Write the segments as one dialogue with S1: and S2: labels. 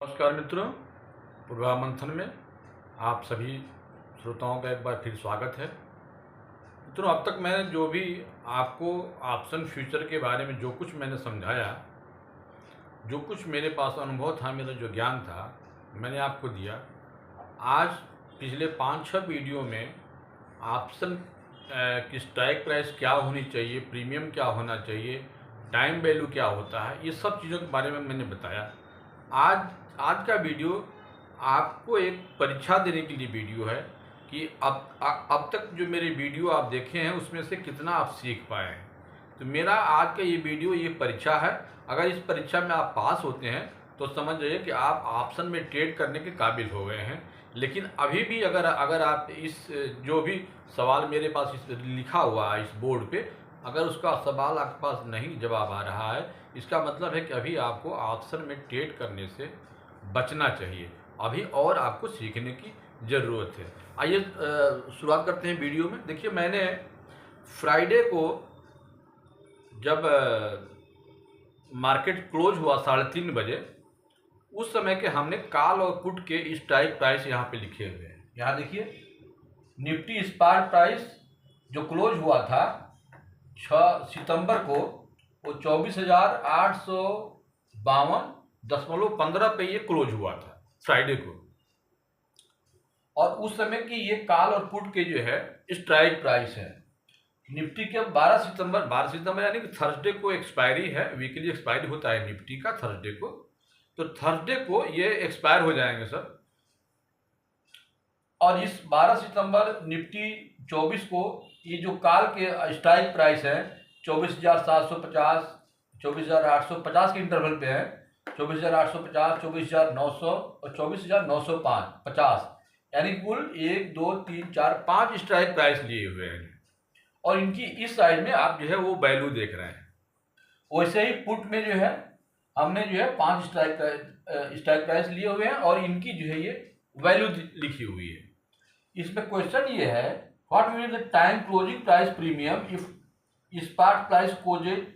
S1: नमस्कार मित्रों, पूर्वाभ्र मंथन में आप सभी श्रोताओं का एक बार फिर स्वागत है। मित्रों, अब तक मैंने जो भी आपको ऑप्शन फ्यूचर के बारे में जो कुछ मैंने समझाया, जो कुछ मेरे पास अनुभव था, मेरा जो ज्ञान था, मैंने आपको दिया। आज पिछले 5-6 वीडियो में ऑप्शन की स्ट्राइक प्राइस क्या होनी चाहिए, प्रीमियम क्या होना चाहिए, टाइम वैल्यू क्या होता है, ये सब चीज़ों के बारे में मैंने बताया। आज का वीडियो आपको एक परीक्षा देने के लिए वीडियो है कि अब तक जो मेरे वीडियो आप देखे हैं उसमें से कितना आप सीख पाए हैं। तो मेरा आज का ये वीडियो ये परीक्षा है। अगर इस परीक्षा में आप पास होते हैं तो समझ जाइए कि आप ऑप्शन में ट्रेड करने के काबिल हो गए हैं। लेकिन अभी भी अगर आप इस जो भी सवाल मेरे पास इस लिखा हुआ है इस बोर्ड पे, अगर उसका सवाल आपके पास नहीं जवाब आ रहा है, इसका मतलब है कि अभी आपको ऑप्शन में ट्रेड करने से बचना चाहिए। अभी और आपको सीखने की ज़रूरत है। आइए शुरुआत करते हैं वीडियो में। देखिए, मैंने फ्राइडे को जब मार्केट क्लोज हुआ 3:30 बजे, उस समय के हमने कॉल और पुट के स्ट्राइक प्राइस यहाँ पे लिखे हुए हैं। यहाँ देखिए, निफ्टी स्पॉट प्राइस जो क्लोज हुआ था 6 सितंबर को, वो 24,852.15 पे ये क्लोज हुआ था फ्राइडे को। और उस समय की ये कॉल और पुट के जो है स्ट्राइक प्राइस है। निफ्टी के 12 सितंबर यानी कि थर्सडे को एक्सपायरी है, वीकली एक्सपायरी होता है निफ्टी का थर्सडे को। तो थर्सडे को ये एक्सपायर हो जाएंगे सर। और इस 12 सितंबर निफ्टी 24 को ये जो कॉल के स्ट्राइक प्राइस है 24,750, 24,850 के इंटरवल पे है। 24,850, 24,900 और 24,950, यानी कुल 1, 2, 3, 4, 5 स्ट्राइक प्राइस लिए हुए हैं। और इनकी इस साइड में आप जो है वो वैल्यू देख रहे हैं। वैसे ही पुट में जो है हमने जो है 5 स्ट्राइक प्राइस लिए हुए हैं और इनकी जो है ये वैल्यू लिखी हुई है। इसमें क्वेश्चन ये है, what will the time closing price premium if spot price closes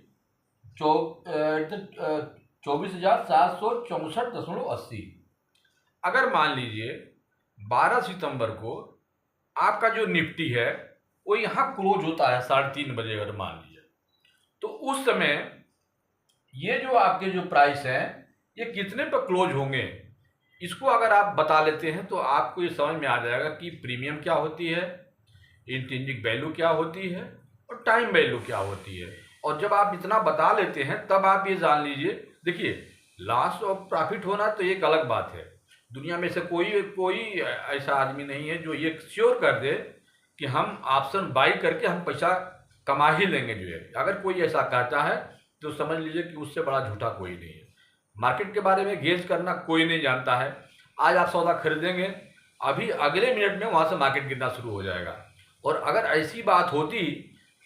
S1: 24,764.80। अगर मान लीजिए 12 सितंबर को आपका जो निफ्टी है वो यहाँ क्लोज होता है 3:30 बजे, अगर मान लीजिए, तो उस समय ये जो आपके जो प्राइस हैं ये कितने पर क्लोज होंगे, इसको अगर आप बता लेते हैं तो आपको ये समझ में आ जाएगा कि प्रीमियम क्या होती है, इंट्रिंसिक वैल्यू क्या होती है और टाइम वैल्यू क्या होती है। और जब आप इतना बता लेते हैं तब आप ये जान लीजिए, देखिए, लॉस और प्रॉफिट होना तो एक अलग बात है। दुनिया में से कोई ऐसा आदमी नहीं है जो ये श्योर कर दे कि हम ऑप्शन बाई करके हम पैसा कमा ही लेंगे। जो है, अगर कोई ऐसा कहता है तो समझ लीजिए कि उससे बड़ा झूठा कोई नहीं है। मार्केट के बारे में गेज करना कोई नहीं जानता है। आज आप सौदा खरीदेंगे, अभी अगले मिनट में वहाँ से मार्केट गिरना शुरू हो जाएगा। और अगर ऐसी बात होती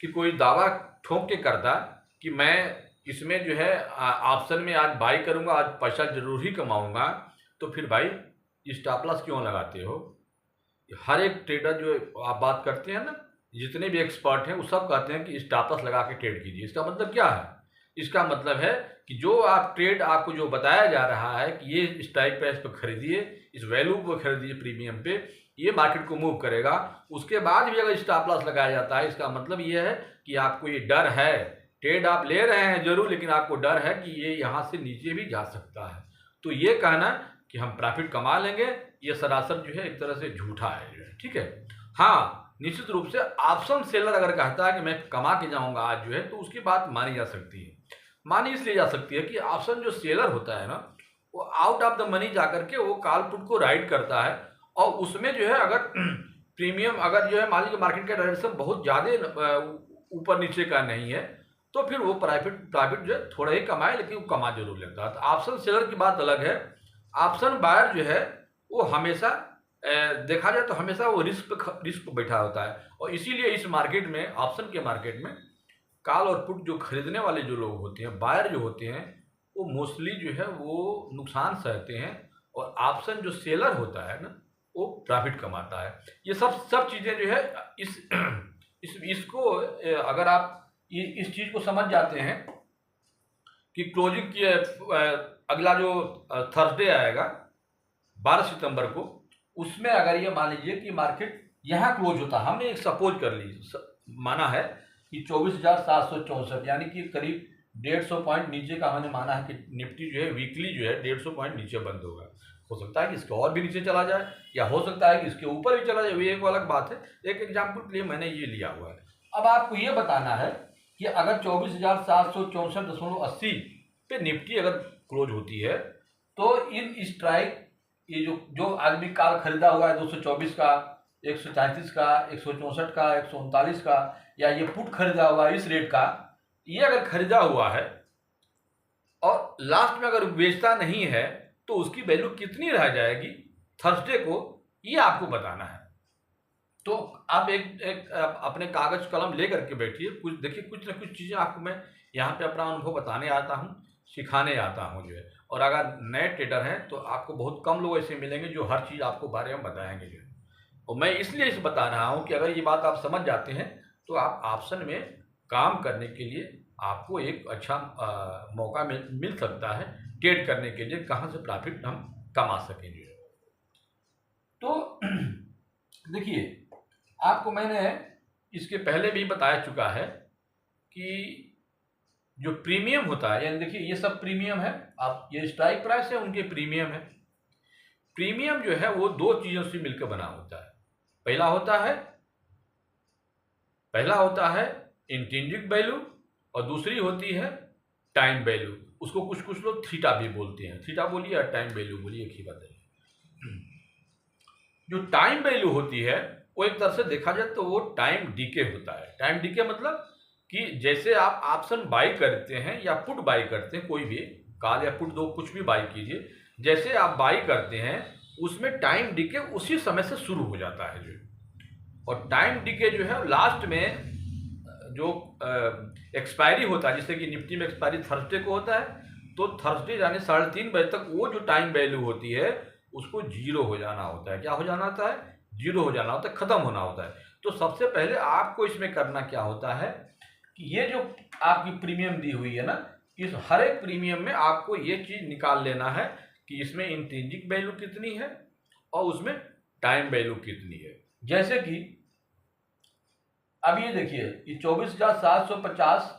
S1: कि कोई दावा ठोक के करता कि मैं इसमें जो है ऑप्शन में आज बाई करूँगा, आज पैसा जरूर ही कमाऊँगा, तो फिर भाई स्टॉप लॉस क्यों लगाते हो? हर एक ट्रेडर जो आप बात करते हैं ना, जितने भी एक्सपर्ट हैं वो सब कहते हैं कि स्टॉप लॉस लगा के ट्रेड कीजिए। इसका मतलब क्या है? इसका मतलब है कि जो आप ट्रेड आपको जो बताया जा रहा है कि ये स्ट्राइक प्राइस पर खरीदिए, इस वैल्यू को खरीदिए प्रीमियम पे, ये मार्केट को मूव करेगा। उसके बाद भी अगर स्टॉप लॉस लगाया जाता है, इसका मतलब ये है कि आपको ये डर है। ट्रेड आप ले रहे हैं जरूर, लेकिन आपको डर है कि ये यहाँ से नीचे भी जा सकता है। तो ये कहना कि हम प्रॉफिट कमा लेंगे, ये सरासर जो है एक तरह से झूठा है। ठीक है, हाँ, निश्चित रूप से ऑप्शन सेलर अगर कहता है कि मैं कमा के जाऊंगा आज जो है, तो उसकी बात मानी जा सकती है। मानी इसलिए जा सकती है कि ऑप्शन जो सेलर होता है ना, वो आउट ऑफ द मनी जाकर के वो कॉल पुट को राइट करता है। और उसमें जो है अगर प्रीमियम अगर जो है मान लीजिए मार्केट का डायरेक्शन बहुत ज़्यादा ऊपर नीचे का नहीं है, तो फिर वो प्रॉफिट जो है थोड़ा ही कमाए, लेकिन वो कमा जरूर लेता है। तो ऑप्शन सेलर की बात अलग है। ऑप्शन बायर जो है वो हमेशा देखा जाए तो हमेशा वो रिस्क पे बैठा होता है। और इसीलिए इस मार्केट में, ऑप्शन के मार्केट में, कॉल और पुट जो खरीदने वाले जो लोग होते हैं, बायर जो होते हैं, वो मोस्टली जो है वो नुकसान सहते हैं। और ऑप्शन जो सेलर होता है ना, वो प्रॉफिट कमाता है। ये सब चीज़ें जो है इसको अगर आप इस चीज़ को समझ जाते हैं कि क्लोजिंग की अगला जो थर्सडे आएगा 12 सितंबर को, उसमें अगर ये मान लीजिए कि मार्केट यहाँ क्लोज होता, हमने एक सपोज कर माना है कि 24,764 यानी कि करीब 150 पॉइंट नीचे का हमने माना है कि निफ्टी जो है वीकली जो है 150 पॉइंट नीचे बंद होगा। हो सकता है कि इसके और भी नीचे चला जाए, या हो सकता है कि इसके ऊपर भी चला जाए, ये एक अलग बात है। एक एग्जाम्पल के लिए मैंने ये लिया हुआ है। अब आपको ये बताना है कि अगर 24,764.80 पे निफ्टी अगर क्लोज होती है तो इन स्ट्राइक, ये जो आदमी काल खरीदा हुआ है 224 का, 134 का, 164 का, 139 का, या ये पुट खरीदा हुआ है इस रेट का, ये अगर खरीदा हुआ है और लास्ट में अगर बेचता नहीं है तो उसकी वैल्यू कितनी रह जाएगी थर्सडे को, ये आपको बताना है। तो आप एक अपने कागज कलम लेकर के बैठिए, कुछ देखिए, कुछ ना कुछ चीज़ें आपको मैं यहाँ पे अपना अनुभव बताने आता हूँ, सिखाने आता हूँ जो है। और अगर नए ट्रेडर हैं तो आपको बहुत कम लोग ऐसे मिलेंगे जो हर चीज़ आपको बारे में बताएंगे जो है। और मैं इसलिए इसे बता रहा हूँ कि अगर ये बात आप समझ जाते हैं तो आप ऑप्शन में काम करने के लिए आपको एक अच्छा मौका मिल सकता है ट्रेड करने के लिए, कहाँ से प्रॉफिट हम कमा सकेंगे। तो देखिए, आपको मैंने इसके पहले भी बताया चुका है कि जो प्रीमियम होता है, यानी देखिए ये सब प्रीमियम है, आप ये स्ट्राइक प्राइस है उनके प्रीमियम है। प्रीमियम जो है वो दो चीज़ों से मिलकर बना होता है। पहला होता है इंट्रिंसिक वैल्यू और दूसरी होती है टाइम वैल्यू। उसको कुछ लोग थीटा भी बोलते हैं, थीटा बोलिए या टाइम वैल्यू बोलिए, एक ही बात है। जो टाइम वैल्यू होती है वो एक तरह से देखा जाए तो वो टाइम डीके होता है। टाइम डीके मतलब कि जैसे आप ऑप्शन बाई करते हैं या पुट बाई करते हैं, कोई भी कॉल या पुट दो कुछ भी बाई कीजिए, जैसे आप बाई करते हैं उसमें टाइम डीके उसी समय से शुरू हो जाता है जो। और टाइम डीके जो है लास्ट में जो एक्सपायरी होता है, जैसे कि निफ्टी में एक्सपायरी थर्सडे को होता है, तो थर्सडे यानी 3:30 बजे तक वो जो टाइम वैल्यू होती है उसको जीरो हो जाना होता है। क्या हो जाना होता है? जीरो हो जाना होता है, खत्म होना होता है। तो सबसे पहले आपको इसमें करना क्या होता है कि ये जो आपकी प्रीमियम दी हुई है ना, इस हर एक प्रीमियम में आपको ये चीज निकाल लेना है कि इसमें इंट्रिंसिक वैल्यू कितनी है और उसमें टाइम वैल्यू कितनी है। जैसे कि अब ये देखिए, ये 24,750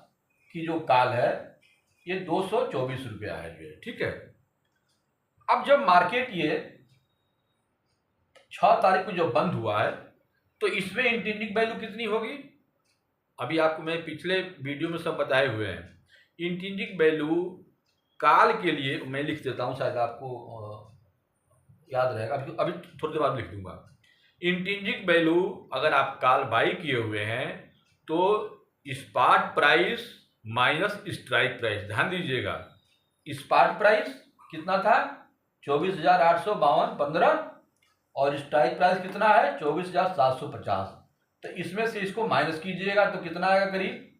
S1: की जो कॉल है ये 224 रुपया है जो, ठीक है। अब जब मार्केट ये 6 तारीख को जब बंद हुआ है तो इसमें इंट्रिंसिक वैल्यू कितनी होगी? अभी आपको मैं पिछले वीडियो में सब बताए हुए हैं। इंट्रिंसिक वैल्यू कॉल के लिए मैं लिख देता हूं, शायद आपको याद रहेगा, अभी थोड़ी देर बाद लिख दूंगा। इंट्रिंसिक वैल्यू अगर आप कॉल बाई किए हुए हैं तो spot price minus strike price, ध्यान दीजिएगा। स्पॉट प्राइस कितना था? 24,852.15 और स्ट्राइक प्राइस कितना है? 24,750। तो इसमें से इसको माइनस कीजिएगा तो कितना आएगा? करीब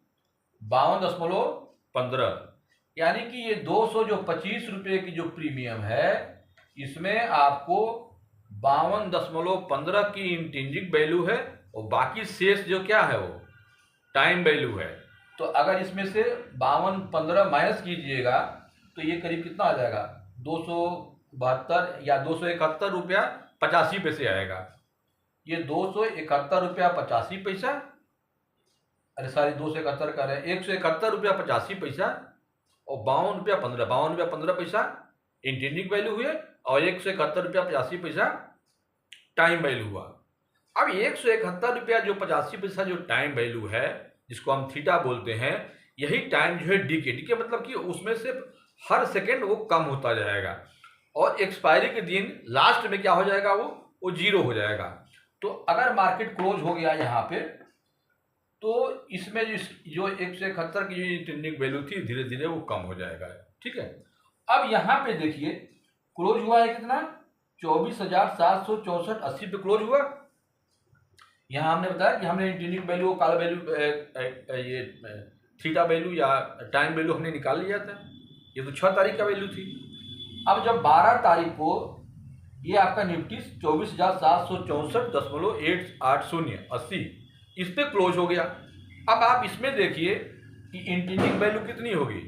S1: 52.15। यानी कि ये 225 रुपये की जो प्रीमियम है इसमें आपको 52.15 की इंट्रिंसिक वैल्यू है और बाकी शेष जो क्या है वो टाइम वैल्यू है। तो अगर इसमें से 52.15 माइनस कीजिएगा तो ये करीब कितना आ जाएगा? 272 या 271 रुपया 85 पैसे आएगा। ये 271 रुपया 85 पैसा, अरे सॉरी 271 कर रहे हैं, 171 रुपया 85 पैसा और 52 रुपया 15 पैसा इंट्रिंसिक वैल्यू हुए और 171 रुपया 85 पैसा टाइम वैल्यू हुआ। अब 171 रुपया जो 85 पैसा जो टाइम वैल्यू है, जिसको हम थीटा बोलते हैं, यही टाइम जो है डीके मतलब कि उसमें से हर सेकेंड वो कम होता जाएगा और एक्सपायरी के दिन लास्ट में क्या हो जाएगा? वो जीरो हो जाएगा। तो अगर मार्केट क्लोज हो गया यहाँ पे तो इसमें जो 171 की जो इंट्रिंसिक वैल्यू थी धीरे धीरे वो कम हो जाएगा, ठीक है। अब यहाँ पे देखिए क्लोज हुआ है कितना? 24,764.80 पे क्लोज हुआ। यहाँ हमने बताया कि हमने इंट्रिंसिक वैल्यू, कॉल वैल्यू, ये थीटा वैल्यू या टाइम वैल्यू हमने निकाल लिया था। ये तो 6 तारीख का वैल्यू थी। अब जब 12 तारीख को ये आपका निफ्टी 24,764.880 इस पे क्लोज हो गया। अब आप इसमें देखिए कि इंट्रिंसिक वैल्यू कितनी होगी?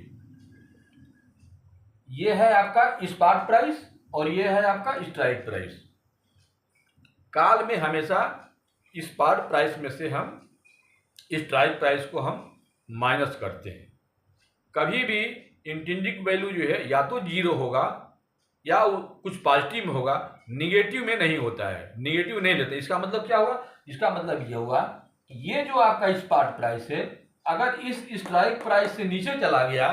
S1: ये है आपका स्पॉट प्राइस और ये है आपका स्ट्राइक प्राइस। काल में हमेशा स्पॉट प्राइस में से हम स्ट्राइक प्राइस को हम माइनस करते हैं। कभी भी इंट्रिंसिक वैल्यू जो है या तो जीरो होगा या कुछ पॉजिटिव में होगा, निगेटिव में नहीं होता है, निगेटिव नहीं लेते। इसका मतलब क्या हुआ? इसका मतलब ये हुआ कि ये जो आपका स्पॉट प्राइस है अगर इस स्ट्राइक प्राइस से नीचे चला गया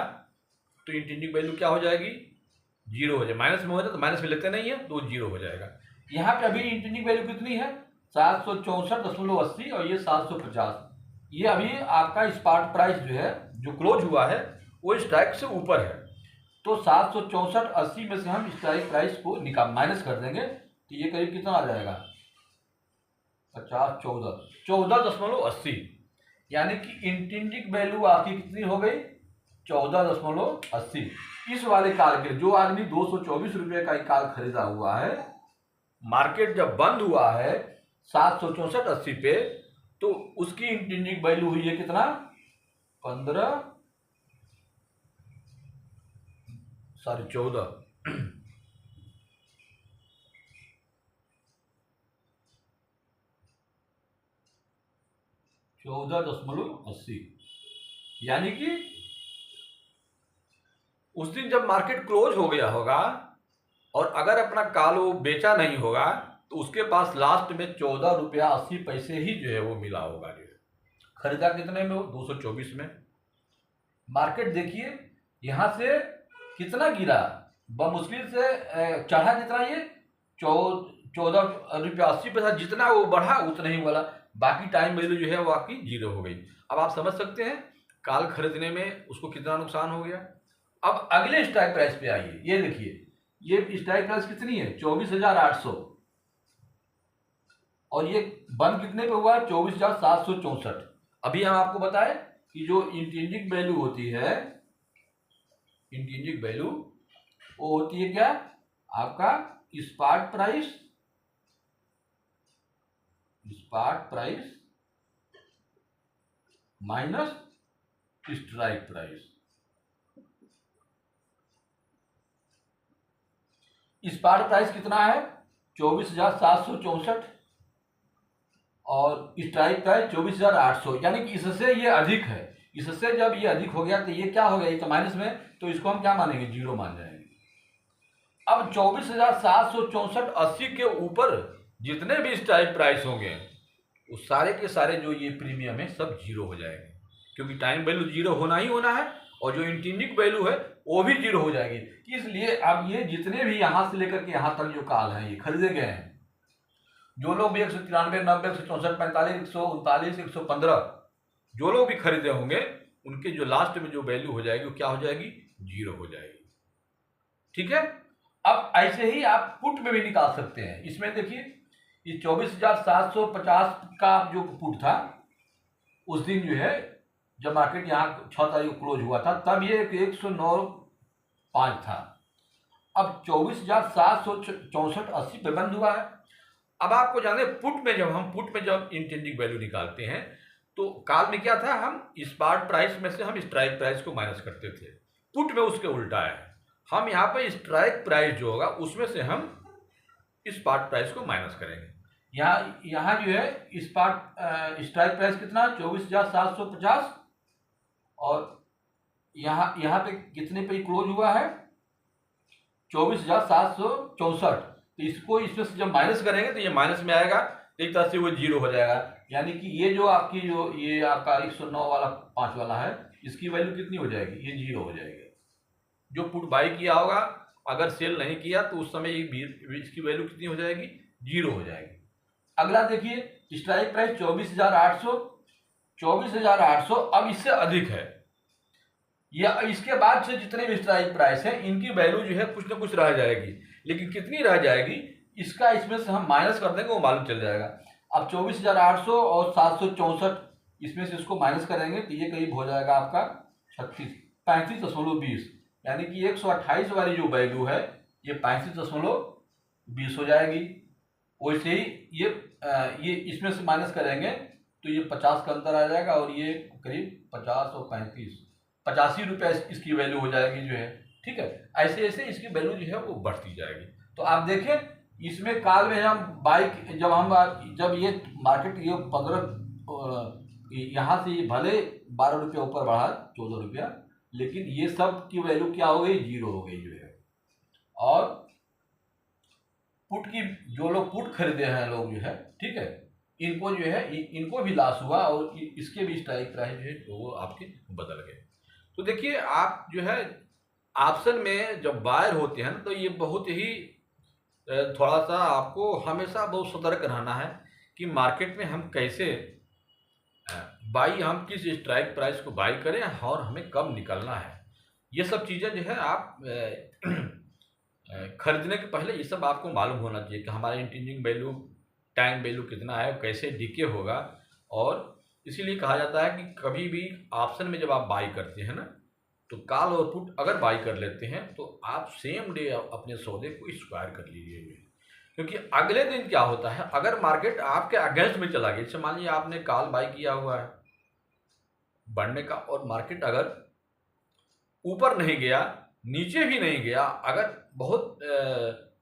S1: तो इंट्रिंसिक वैल्यू क्या हो जाएगी? जीरो हो जाए। माइनस में हो जाए तो माइनस में लेते नहीं है तो जीरो हो जाएगा। यहाँ पे अभी इंट्रिंसिक वैल्यू कितनी है? 764.80 और ये 750। ये अभी आपका स्पॉट प्राइस जो है जो क्लोज हुआ है वो स्ट्राइक से ऊपर है। तो 764.80 में से हम स्ट्राइक प्राइस को माइनस कर देंगे तो ये करीब कितना आ जाएगा? 14.80। यानी कि इंट्रिंसिक वैल्यू आपकी कितनी हो गई? 14.80। इस वाले कार के जो आदमी 224 रुपये का कार खरीदा हुआ है, मार्केट जब बंद हुआ है 764.80 पे, तो उसकी इंट्रिंसिक वैल्यू हुई है कितना? 14 14.80। यानी कि उस दिन जब मार्केट क्लोज हो गया होगा और अगर अपना काल वो बेचा नहीं होगा तो उसके पास लास्ट में 14.80 ही जो है वो मिला होगा। जो है खरीदा कितने में? वो 224 में। मार्केट देखिए यहां से कितना गिरा, बमुश्किल से चढ़ा कितना? ये 14.80 जितना वो बढ़ा उतना ही वाला, बाकी टाइम वैल्यू जो है वो आपकी जीरो हो गई। अब आप समझ सकते हैं काल खरीदने में उसको कितना नुकसान हो गया। अब अगले स्ट्राइक प्राइस पे आइए। ये देखिए ये स्ट्राइक प्राइस कितनी है? 24,800 और ये बंद कितने पे हुआ है? 24,764। अभी हम आपको बताएं कि जो इंट्रिंसिक वैल्यू होती है, इंट्रिंसिक वैल्यू वो होती है क्या? आपका spot price, spot price minus strike price. Spot price कितना है? 24,764 और स्ट्राइक प्राइस 24,800। यानी कि इससे ये अधिक है। इससे जब ये अधिक हो गया तो ये क्या हो गया? ये तो माइनस में, तो इसको हम क्या मानेंगे? जीरो मान जाएंगे। अब 24,764.80 के ऊपर जितने भी स्ट्राइक प्राइस होंगे वो सारे के सारे जो ये प्रीमियम है सब जीरो हो जाएंगे, क्योंकि टाइम वैल्यू जीरो होना ही होना है और जो इंट्रिंसिक वैल्यू है वो भी जीरो हो जाएगी। इसलिए अब ये जितने भी यहां से लेकर के यहां तक जो काल है ये खरीदे गए हैं, जो लोग भी 193, 90, 164, 45, 139, 115 जो लोग भी खरीदे होंगे उनके जो लास्ट में जो वैल्यू हो जाएगी वो क्या हो जाएगी? जीरो हो जाएगी। ठीक है। अब ऐसे ही आप पुट में भी निकाल सकते हैं। इसमें देखिए ये 24,750 का जो पुट था उस दिन जो है जब मार्केट यहाँ 6 तारीख को क्लोज हुआ था तब ये 109.5 था। अब 24,764.80 पे बंद हुआ है। अब आपको जाने पुट में जब इंट्रिंसिक वैल्यू निकालते हैं तो काल में क्या था? हम स्पॉट प्राइस में से हम स्ट्राइक प्राइस को माइनस करते थे। पुट में उसके उल्टा है। हम यहाँ पे स्ट्राइक प्राइस जो होगा उसमें से हम स्पॉट प्राइस को माइनस करेंगे। यहाँ जो है स्ट्राइक प्राइस कितना? 24,750 और यहाँ पे कितने पे क्लोज हुआ है? 24,764। तो इसको इसमें से जब माइनस करेंगे तो ये माइनस में आएगा, एक तरह से वो जीरो हो जाएगा। यानी कि ये जो आपकी जो ये आपका 109 वाला 5 वाला है इसकी वैल्यू कितनी हो जाएगी? ये जीरो हो जाएगी। जो पुट बाई किया होगा अगर सेल नहीं किया तो उस समय इसकी वैल्यू कितनी हो जाएगी? जीरो हो जाएगी। अगला देखिए स्ट्राइक प्राइस 24,800। 24,800 अब इससे अधिक है या इसके बाद से जितने भी स्ट्राइक प्राइस है इनकी वैल्यू जो है कुछ ना कुछ रह जाएगी, लेकिन कितनी रह जाएगी इसका इसमें से हम माइनस कर देंगे वो मालूम चल जाएगा। अब 24,800 और 764 इसमें से इसको माइनस करेंगे तो ये करीब हो जाएगा आपका 35.20। यानी कि 128 वाली जो वैल्यू है ये 35.20 हो जाएगी। वैसे ही ये इसमें से माइनस करेंगे तो ये 50 का अंतर आ जाएगा और ये करीब 50 और 35 85 रुपये इसकी वैल्यू हो जाएगी जो है। ठीक है, ऐसे ऐसे इसकी वैल्यू जो है वो बढ़ती जाएगी। तो आप देखें इसमें काल में हम बाइक जब ये मार्केट ये 15 यहाँ से ये भले 12 रुपया ऊपर बढ़ा 14 रुपया, लेकिन ये सब की वैल्यू क्या हो गई, जीरो हो गई जो है। और पुट की जो लोग पुट खरीदे हैं लोग जो है, ठीक है, इनको जो है इनको भी लॉस हुआ और इसके भी स्ट्राइक प्राइस जो है वो आपके बदल गए। तो देखिए आप जो है ऑप्शन में जब बायर होते हैं तो ये बहुत ही थोड़ा सा आपको हमेशा बहुत सतर्क रहना है कि मार्केट में हम कैसे बाई, हम किस स्ट्राइक प्राइस को बाई करें और हमें कब निकलना है। ये सब चीज़ें जो है आप खरीदने के पहले ये सब आपको मालूम होना चाहिए कि हमारा इंट्रिंसिक वैल्यू, टाइम वैल्यू कितना है, कैसे डीके होगा। और इसीलिए कहा जाता है कि कभी भी ऑप्शन में जब आप बाई करते हैं ना, तो कॉल और पुट अगर बाई कर लेते हैं तो आप सेम डे अपने सौदे को स्क्वायर कर लीजिए। क्योंकि अगले दिन क्या होता है, अगर मार्केट आपके अगेंस्ट में चला गया, जैसे मान लीजिए आपने कॉल बाई किया हुआ है बढ़ने का, और मार्केट अगर ऊपर नहीं गया नीचे भी नहीं गया, अगर बहुत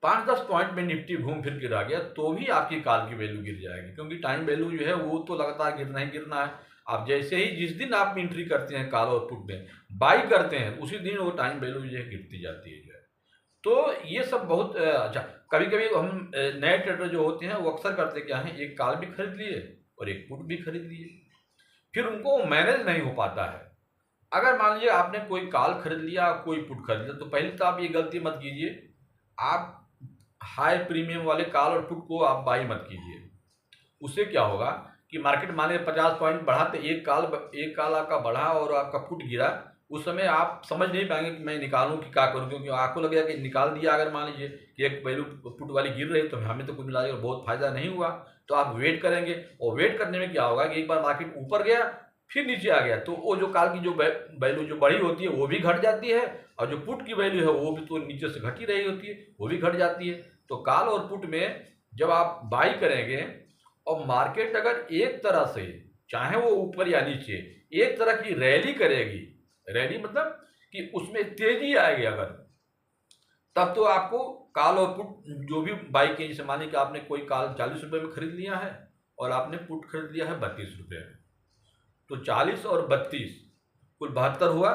S1: 5-10 पॉइंट में निफ्टी घूम फिर गिरा गया, तो भी आपकी कॉल की वैल्यू गिर जाएगी। क्योंकि टाइम वैल्यू जो है वो तो लगातार गिरना ही गिरना है। आप जैसे ही जिस दिन आप एंट्री करते हैं कॉल और पुट में बाई करते हैं, उसी दिन वो टाइम वैल्यू जो है गिरती जाती है जो है। तो ये सब बहुत अच्छा। कभी कभी हम नए ट्रेडर जो होते हैं वो अक्सर करते क्या हैं, एक कॉल भी खरीद लिए और एक पुट भी खरीद लिए, फिर उनको मैनेज नहीं हो पाता है। अगर मान लीजिए आपने कोई कॉल खरीद लिया, कोई पुट खरीद लिया, तो पहले तो आप ये गलती मत कीजिए, आप हाई प्रीमियम वाले कॉल और पुट को आप बाई मत कीजिए। उससे क्या होगा कि मार्केट माने 50 पॉइंट बढ़ा तो एक कॉल आपका बढ़ा और आपका पुट गिरा, उस समय आप समझ नहीं पाएंगे कि मैं निकालूं कि क्या करूं। क्योंकि आपको लगेगा कि निकाल दिया, अगर मान लीजिए कि एक वैल्यू पुट वाली गिर रही तो हमें तो कुछ मिला बहुत फायदा नहीं हुआ, तो आप वेट करेंगे। और वेट करने में क्या होगा कि एक बार मार्केट ऊपर गया फिर नीचे आ गया, तो वो जो कॉल की जो वैल्यू जो बढ़ी होती है वो भी घट जाती है, और जो पुट की वैल्यू है वो भी तो नीचे से घट ही रही होती है, वो भी घट जाती है। तो कॉल और पुट में जब आप बाई करेंगे और मार्केट अगर एक तरह से, चाहे वो ऊपर या नीचे, एक तरह की रैली करेगी, रैली मतलब कि उसमें तेजी आएगी अगर, तब तो आपको कॉल और पुट जो भी बाई की, जैसे मानिए कि आपने कोई कॉल 40 रुपये में खरीद लिया है और आपने पुट खरीद लिया है 32 रुपये में, तो 40 और 32 कुल 72 हुआ।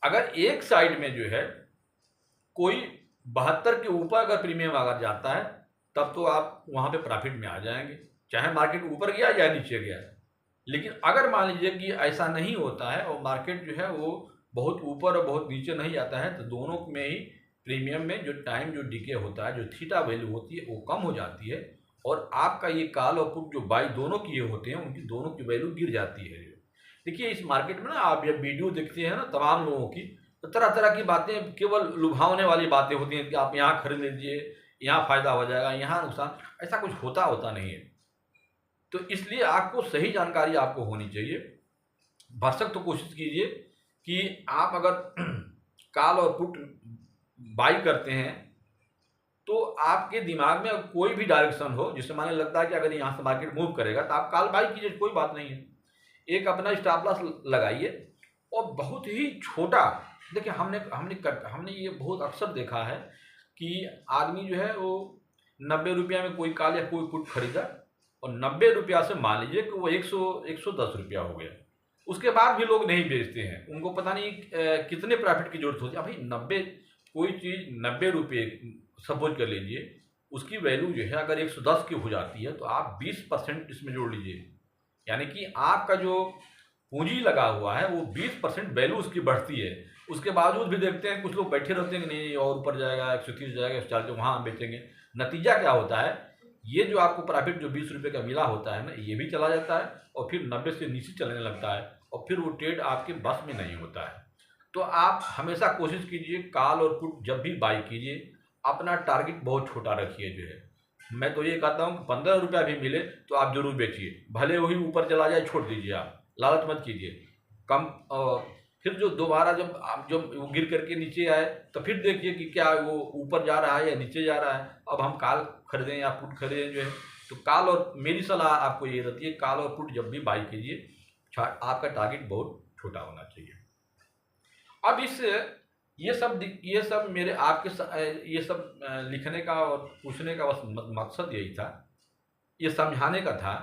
S1: अगर एक साइड में जो है कोई 72 के ऊपर अगर प्रीमियम अगर जाता है, तब तो आप वहां पे प्रॉफिट में आ जाएंगे, चाहे मार्केट ऊपर गया या नीचे गया। लेकिन अगर मान लीजिए कि ऐसा नहीं होता है और मार्केट जो है वो बहुत ऊपर और बहुत नीचे नहीं जाता है, तो दोनों में ही प्रीमियम में जो टाइम जो डीके होता है, जो थीटा वैल्यू होती है वो कम हो जाती है, और आपका ये कॉल और पुट जो बाई दोनों किए होते हैं उनकी दोनों की वैल्यू गिर जाती है। देखिए इस मार्केट में ना आप जब वीडियो देखते हैं ना तमाम लोगों की, तो तरह तरह की बातें, केवल लुभावने वाली बातें होती हैं कि आप यहाँ खरीद लीजिए, यहाँ फायदा हो जाएगा, यहाँ नुकसान, ऐसा कुछ होता नहीं है। तो इसलिए आपको सही जानकारी आपको होनी चाहिए। भरसक तो कोशिश कीजिए कि आप अगर कॉल और पुट बाई करते हैं तो आपके दिमाग में कोई भी डायरेक्शन हो, जिससे माने लगता है कि अगर यहाँ से मार्केट मूव करेगा तो आप कॉल बाई कीजिए, कोई बात नहीं है। एक अपना स्टॉप लॉस लगाइए, और बहुत ही छोटा, देखिए हमने ये बहुत अक्सर देखा है कि आदमी जो है वो 90 रुपया में कोई कॉल या कोई पुट खरीदा, और 90 रुपया से मान लीजिए कि वो 110 रुपया हो गया, उसके बाद भी लोग नहीं बेचते हैं। उनको पता नहीं कितने प्रॉफिट की जरूरत होती है। भाई 90, कोई चीज़ 90 रुपये सपोज कर लीजिए, उसकी वैल्यू जो है अगर 110 की हो जाती है तो आप 20% इसमें जोड़ लीजिए, यानी कि आपका जो पूंजी लगा हुआ है वो 20% वैल्यू उसकी बढ़ती है। उसके बावजूद भी देखते हैं कुछ लोग बैठे रहते हैं कि नहीं और ऊपर जाएगा, 130 जाएगा, 140, वहाँ हम बेचेंगे। नतीजा क्या होता है, ये जो आपको प्रॉफिट जो 20 रुपये का मिला होता है ना, ये भी चला जाता है और फिर 90 से नीचे चलने लगता है, और फिर वो ट्रेड आपके बस में नहीं होता है। तो आप हमेशा कोशिश कीजिए कॉल और पुट जब भी बाई कीजिए, अपना टारगेट बहुत छोटा रखिए जो है। मैं तो ये कहता हूँ कि 15 रुपया भी मिले तो आप जरूर बेचिए, भले वही ऊपर चला जाए छोड़ दीजिए, आप लालच मत कीजिए। कम फिर जो दोबारा जब वो गिर करके नीचे आए तो फिर देखिए कि क्या वो ऊपर जा रहा है या नीचे जा रहा है। अब हम कॉल खरीदें या पुट खरीदें जो है, तो कॉल और मेरी सलाह आपको ये रहती है, कॉल और पुट जब भी बाई कीजिए आपका टारगेट बहुत छोटा होना चाहिए। अब इस ये सब मेरे आपके ये सब लिखने का और पूछने का बस मकसद यही था, ये समझाने का था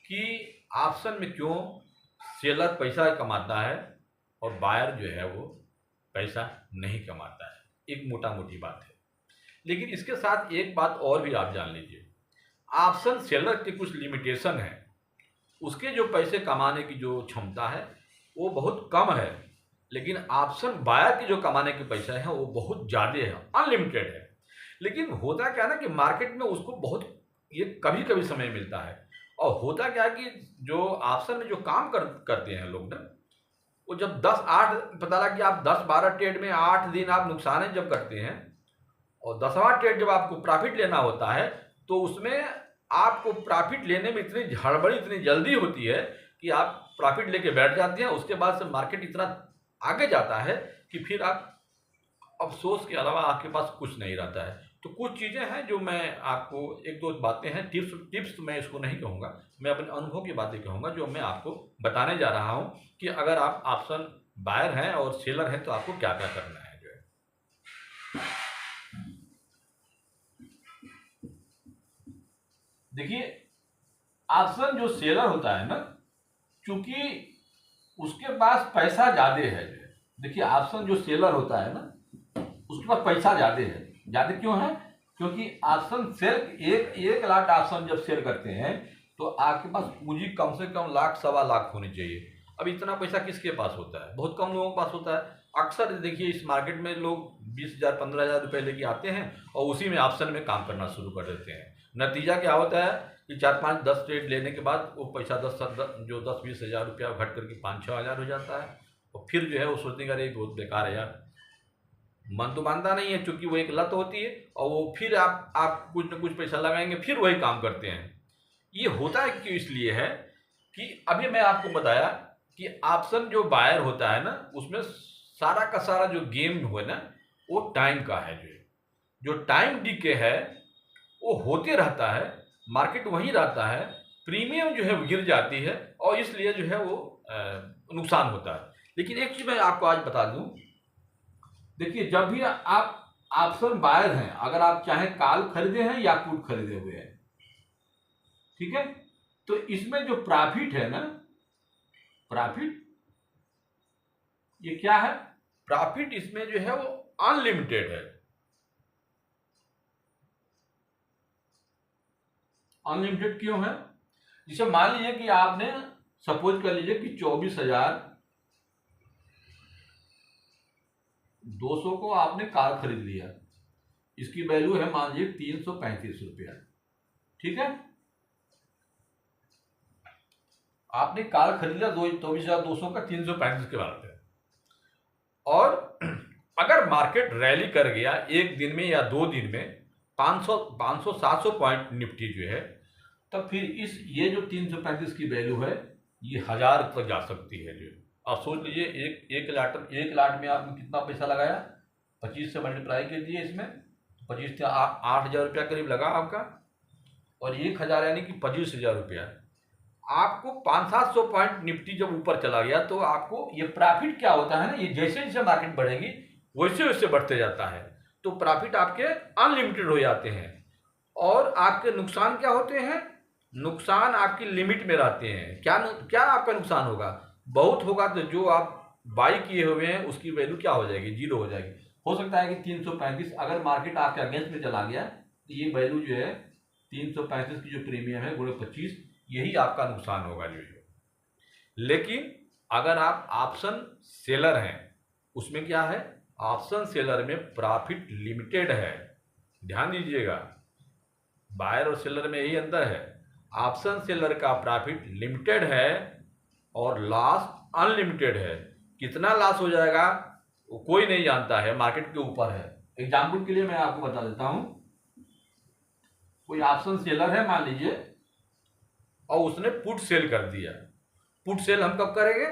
S1: कि ऑप्शन में क्यों सेलर पैसा कमाता है और बायर जो है वो पैसा नहीं कमाता है। एक मोटा मोटी बात है। लेकिन इसके साथ एक बात और भी आप जान लीजिए, ऑप्शन सेलर की कुछ लिमिटेशन है। उसके जो पैसे कमाने की जो क्षमता है वो बहुत कम है, लेकिन ऑप्शन बायर की जो कमाने के पैसा है वो बहुत ज़्यादा है, अनलिमिटेड है। लेकिन होता क्या है ना कि मार्केट में उसको बहुत ये कभी कभी समय मिलता है। और होता क्या है कि जो ऑप्शन में जो काम करते हैं लोग ना, वो जब 10-8 पता लगा कि आप 10-12 ट्रेड में 8 दिन आप नुकसान जब करते हैं और 10वां ट्रेड जब आपको प्रॉफिट लेना होता है, तो उसमें आपको प्रॉफिट लेने में इतनी हड़बड़ी, इतनी जल्दी होती है कि आप प्रॉफिट लेके बैठ जाते हैं। उसके बाद से मार्केट इतना आगे जाता है कि फिर आप अफसोस के अलावा आपके पास कुछ नहीं रहता है। तो कुछ चीज़ें हैं जो मैं आपको, एक दो बातें हैं, टिप्स तो मैं इसको नहीं कहूँगा, मैं अपने अनुभव की बातें कहूँगा जो मैं आपको बताने जा रहा हूँ कि अगर आप ऑप्शन बायर हैं और सेलर हैं तो आपको क्या क्या करना है जो है। देखिए, ऑप्शन जो सेलर होता है ना, चूंकि उसके पास पैसा ज़्यादा है जो है। देखिए, ऑप्शन जो सेलर होता है ना, उसके पास पैसा ज़्यादा है। ज़्यादा क्यों है? क्योंकि ऑप्शन सेल एक लाख ऑप्शन जब सेल करते हैं तो आपके पास पूंजी कम से कम लाख सवा लाख होनी चाहिए। अब इतना पैसा किसके पास होता है? बहुत कम लोगों के पास होता है। अक्सर देखिए इस मार्केट में लोग 20,000 15,000 रुपये लेके आते हैं और उसी में ऑप्शन में काम करना शुरू कर देते हैं। नतीजा क्या होता है कि 4-5-10 ट्रेड लेने के बाद वो पैसा 10-20 हज़ार रुपया घट करके 5-6 हज़ार हो जाता है। और फिर जो है वो सोचने का अरे बहुत बेकार है यार, मन तो मानता नहीं है, क्योंकि वो एक लत होती है और वो फिर आप कुछ ना कुछ पैसा लगाएंगे फिर वही काम करते हैं। ये होता है क्यों? इसलिए है कि अभी मैं आपको बताया कि ऑप्शन जो बायर होता है ना, उसमें सारा का सारा जो गेम हुआ ना वो टाइम का है। जो टाइम डीके है वो होते रहता है, मार्केट वहीं रहता है, प्रीमियम जो है गिर जाती है और इसलिए जो है वो नुकसान होता है। लेकिन एक चीज़ मैं आपको आज बता दूं, देखिए जब भी आप ऑप्शन बायर हैं, अगर आप चाहे कॉल खरीदे हैं या पुट खरीदे हुए हैं, ठीक है, तो इसमें जो प्रॉफिट है ना, प्रॉफिट ये क्या है? प्रॉफिट इसमें जो है वो अनलिमिटेड है। अनलिमिटेड क्यों है? जिसे मान लीजिए कि आपने सपोज कर लीजिए कि 24,200 को आपने कार खरीद लिया, इसकी वैल्यू है मान लीजिए 335 रुपया, ठीक है। आपने कार खरीद लिया 24,200 का 335 के बाद, और अगर मार्केट रैली कर गया एक दिन में या 2 दिन में 500-700 पॉइंट निफ्टी जो है, तब फिर ये जो 335 की वैल्यू है ये 1000 तक जा सकती है जो। आप सोच लीजिए एक लाट में आपने कितना पैसा लगाया, 25 से मल्टीप्लाई कर दिए इसमें, 25 से 8,000 रुपया करीब लगा आपका, और 1,000 यानी कि 25,000 रुपया। आपको 500-700 पॉइंट निफ्टी जब ऊपर चला गया तो आपको ये प्रॉफिट क्या होता है ना, ये जैसे जैसे मार्केट बढ़ेगी वैसे वैसे बढ़ते जाता है, तो प्रॉफिट आपके अनलिमिटेड हो जाते हैं। और आपके नुकसान क्या होते हैं? नुकसान आपकी लिमिट में रहते हैं। क्या आपका नुकसान होगा? बहुत होगा तो जो आप बाई किए हुए हैं उसकी वैल्यू क्या हो जाएगी? 0 हो जाएगी। हो सकता है कि 335 अगर मार्केट आपके अगेंस्ट में चला गया तो ये वैल्यू जो है 335 की जो प्रीमियम है गुणे 25, यही आपका नुकसान होगा जो है। लेकिन अगर आप ऑप्शन सेलर हैं, उसमें क्या है? ऑप्शन सेलर में प्रॉफिट लिमिटेड है। ध्यान दीजिएगा, बायर और सेलर में यही अंतर है। ऑप्शन सेलर का प्रॉफिट लिमिटेड है और लॉस अनलिमिटेड है। कितना लॉस हो जाएगा वो कोई नहीं जानता है, मार्केट के ऊपर है। एग्जाम्पल के लिए मैं आपको बता देता हूं, कोई ऑप्शन सेलर है मान लीजिए और उसने पुट सेल कर दिया। पुट सेल हम कब करेंगे?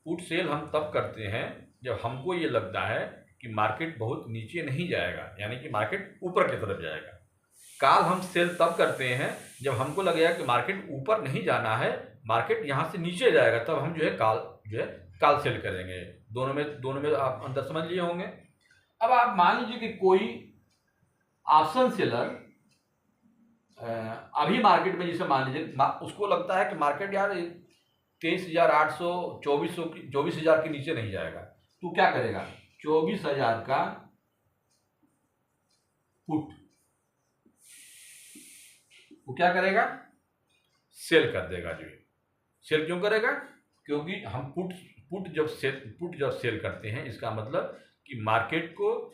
S1: पुट सेल हम तब करते हैं जब हमको ये लगता है कि मार्केट बहुत नीचे नहीं जाएगा, यानी कि मार्केट ऊपर की तरफ जाएगा। कॉल हम सेल तब करते हैं जब हमको लगेगा कि मार्केट ऊपर नहीं जाना है, मार्केट यहाँ से नीचे जाएगा, तब हम जो है कॉल सेल करेंगे। दोनों में आप अंतर समझ लिए होंगे। अब आप मान लीजिए कि कोई ऑप्शन सेलर अभी मार्केट में, जैसे मान लीजिए उसको लगता है कि मार्केट यार 23,800 24,000 के नीचे नहीं जाएगा, तो क्या करेगा, 24,000 का पुट वो क्या करेगा, सेल कर देगा। जो है सेल क्यों करेगा, क्योंकि हम पुट जब सेल करते हैं, इसका मतलब कि मार्केट को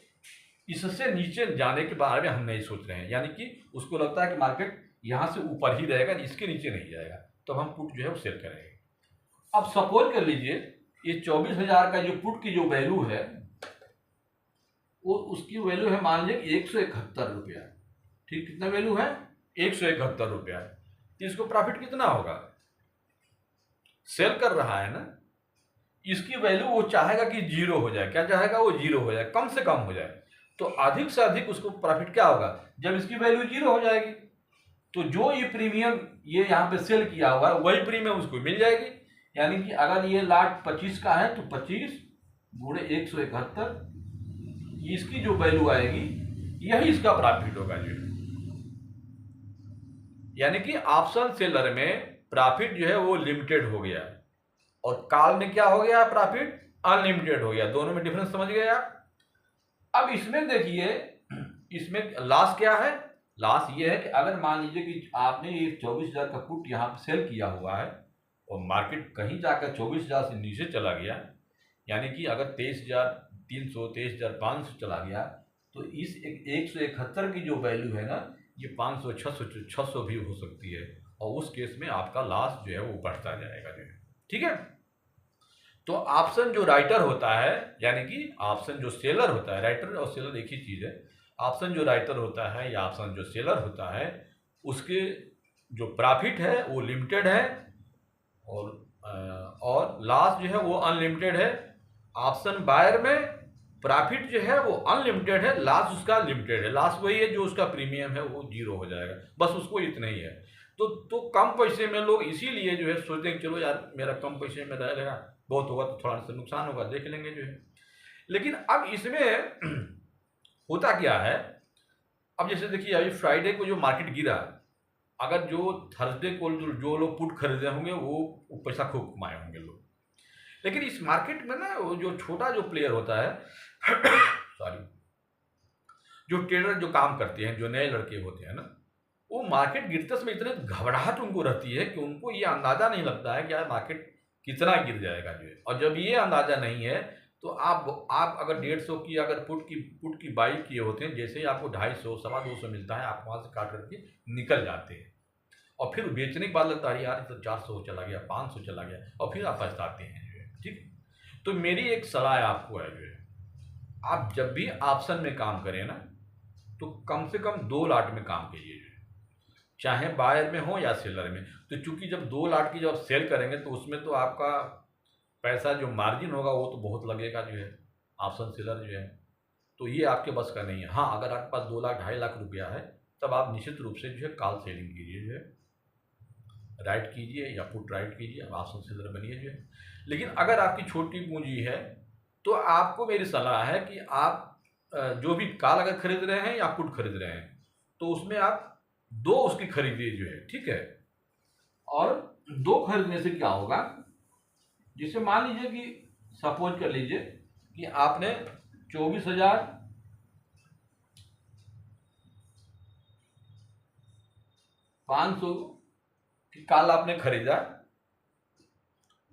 S1: इससे नीचे जाने के बारे में हम नहीं सोच रहे हैं, यानी कि उसको लगता है कि मार्केट यहाँ से ऊपर ही रहेगा, इसके नीचे नहीं जाएगा, तो हम पुट जो है वो सेल करेंगे। अब सपोज कर लीजिए ये 24,000 का जो पुट की जो वैल्यू है, वो उसकी वैल्यू है मान लीजिए 171 रुपया। ठीक, कितना वैल्यू है, 171 रुपया। तो इसको प्रॉफिट कितना होगा, सेल कर रहा है ना, इसकी वैल्यू वो चाहेगा कि जीरो हो जाए। क्या चाहेगा, वो जीरो हो जाए, कम से कम हो जाए। तो अधिक से अधिक उसको प्रॉफिट क्या होगा, जब इसकी वैल्यू जीरो हो जाएगी, तो जो ये प्रीमियम ये यहाँ पे सेल किया हुआ है वही प्रीमियम उसको मिल जाएगी। यानी कि अगर ये लाट 25 का है तो 25 गुणे 171, इसकी जो वैल्यू आएगी यही इसका प्रॉफिट होगा। जो यानी कि ऑप्शन सेलर में प्रॉफिट जो है वो लिमिटेड हो गया, और कॉल में क्या हो गया, प्रॉफिट अनलिमिटेड हो गया। दोनों में डिफरेंस समझ गए आप। अब इसमें देखिए, इसमें लॉस क्या है, लॉस ये है कि अगर मान लीजिए कि आपने ये 24,000 का पुट यहाँ पे सेल किया हुआ है और मार्केट कहीं जाकर 24,000 से नीचे चला गया, यानी कि अगर 23,300 23,500 चला गया, तो इस 171 की जो वैल्यू है ना, ये 500 600 भी हो सकती है, और उस केस में आपका लॉस जो है वो बढ़ता जाएगा। जो है ठीक है। तो ऑप्शन जो राइटर होता है, यानी कि ऑप्शन जो सेलर होता है, राइटर और सेलर एक ही चीज़ है। ऑप्शन जो राइटर होता है या ऑप्शन जो सेलर होता है, उसके जो प्रॉफिट है वो लिमिटेड है, और लॉस जो है वो अनलिमिटेड है। ऑप्शन बायर में प्रॉफिट जो है वो अनलिमिटेड है, लॉस उसका लिमिटेड है। लॉस वही है जो उसका प्रीमियम है वो जीरो हो जाएगा, बस उसको इतना ही है। तो कम पैसे में लोग इसीलिए जो है सोचते हैं चलो यार मेरा कम पैसे में रहेगा, बहुत होगा तो थोड़ा सा नुकसान होगा, देख लेंगे जो है। लेकिन अब इसमें होता क्या है, अब जैसे देखिए अभी फ्राइडे को जो मार्केट गिरा, अगर जो थर्सडे को जो लोग पुट खरीदे होंगे वो पैसा खूब कमाए होंगे लोग। लेकिन इस मार्केट में ना वो जो छोटा जो प्लेयर होता है सॉरी, जो ट्रेडर जो काम करते हैं, जो नए लड़के होते हैं ना, वो मार्केट गिरते समय इतने घबराहट उनको रहती है कि उनको ये अंदाजा नहीं लगता है कि यार मार्केट कितना गिर जाएगा जो है। और जब ये अंदाजा नहीं है तो आप अगर 150 की अगर पुट की बाई किए होते हैं, जैसे ही आपको 250 250 मिलता है, आप वहाँ से काट करके निकल जाते हैं, और फिर बेचने के बाद लगता है यार तो 400 चला गया, 500 चला गया, और फिर आप पछताते हैं जो है। ठीक, तो मेरी एक सलाह आपको है जो है, आप जब भी ऑप्शन में काम करें ना, तो कम से कम 2 लाट में काम कीजिए, चाहे बायर में हो या सेलर में। तो चूंकि जब 2 लाट की जब सेल करेंगे तो उसमें तो आपका पैसा जो मार्जिन होगा वो तो बहुत लगेगा जो है, ऑप्शन सेलर जो है, तो ये आपके बस का नहीं है। हाँ, अगर आपके पास 2 लाख 2.5 लाख रुपया है, तब आप निश्चित रूप से जो है कॉल सेलिंग कीजिए, जो है राइट कीजिए या पुट राइट कीजिए, अब ऑप्शन सेलर बनिए जो है। लेकिन अगर आपकी छोटी पूंजी है तो आपको मेरी सलाह है कि आप जो भी कॉल अगर खरीद रहे हैं या पुट खरीद रहे हैं, तो उसमें आप 2 उसकी खरीदिए जो है, ठीक है। और 2 खरीदने से क्या होगा, जैसे मान लीजिए कि सपोज कर लीजिए कि आपने 24,500 की कॉल आपने खरीदा।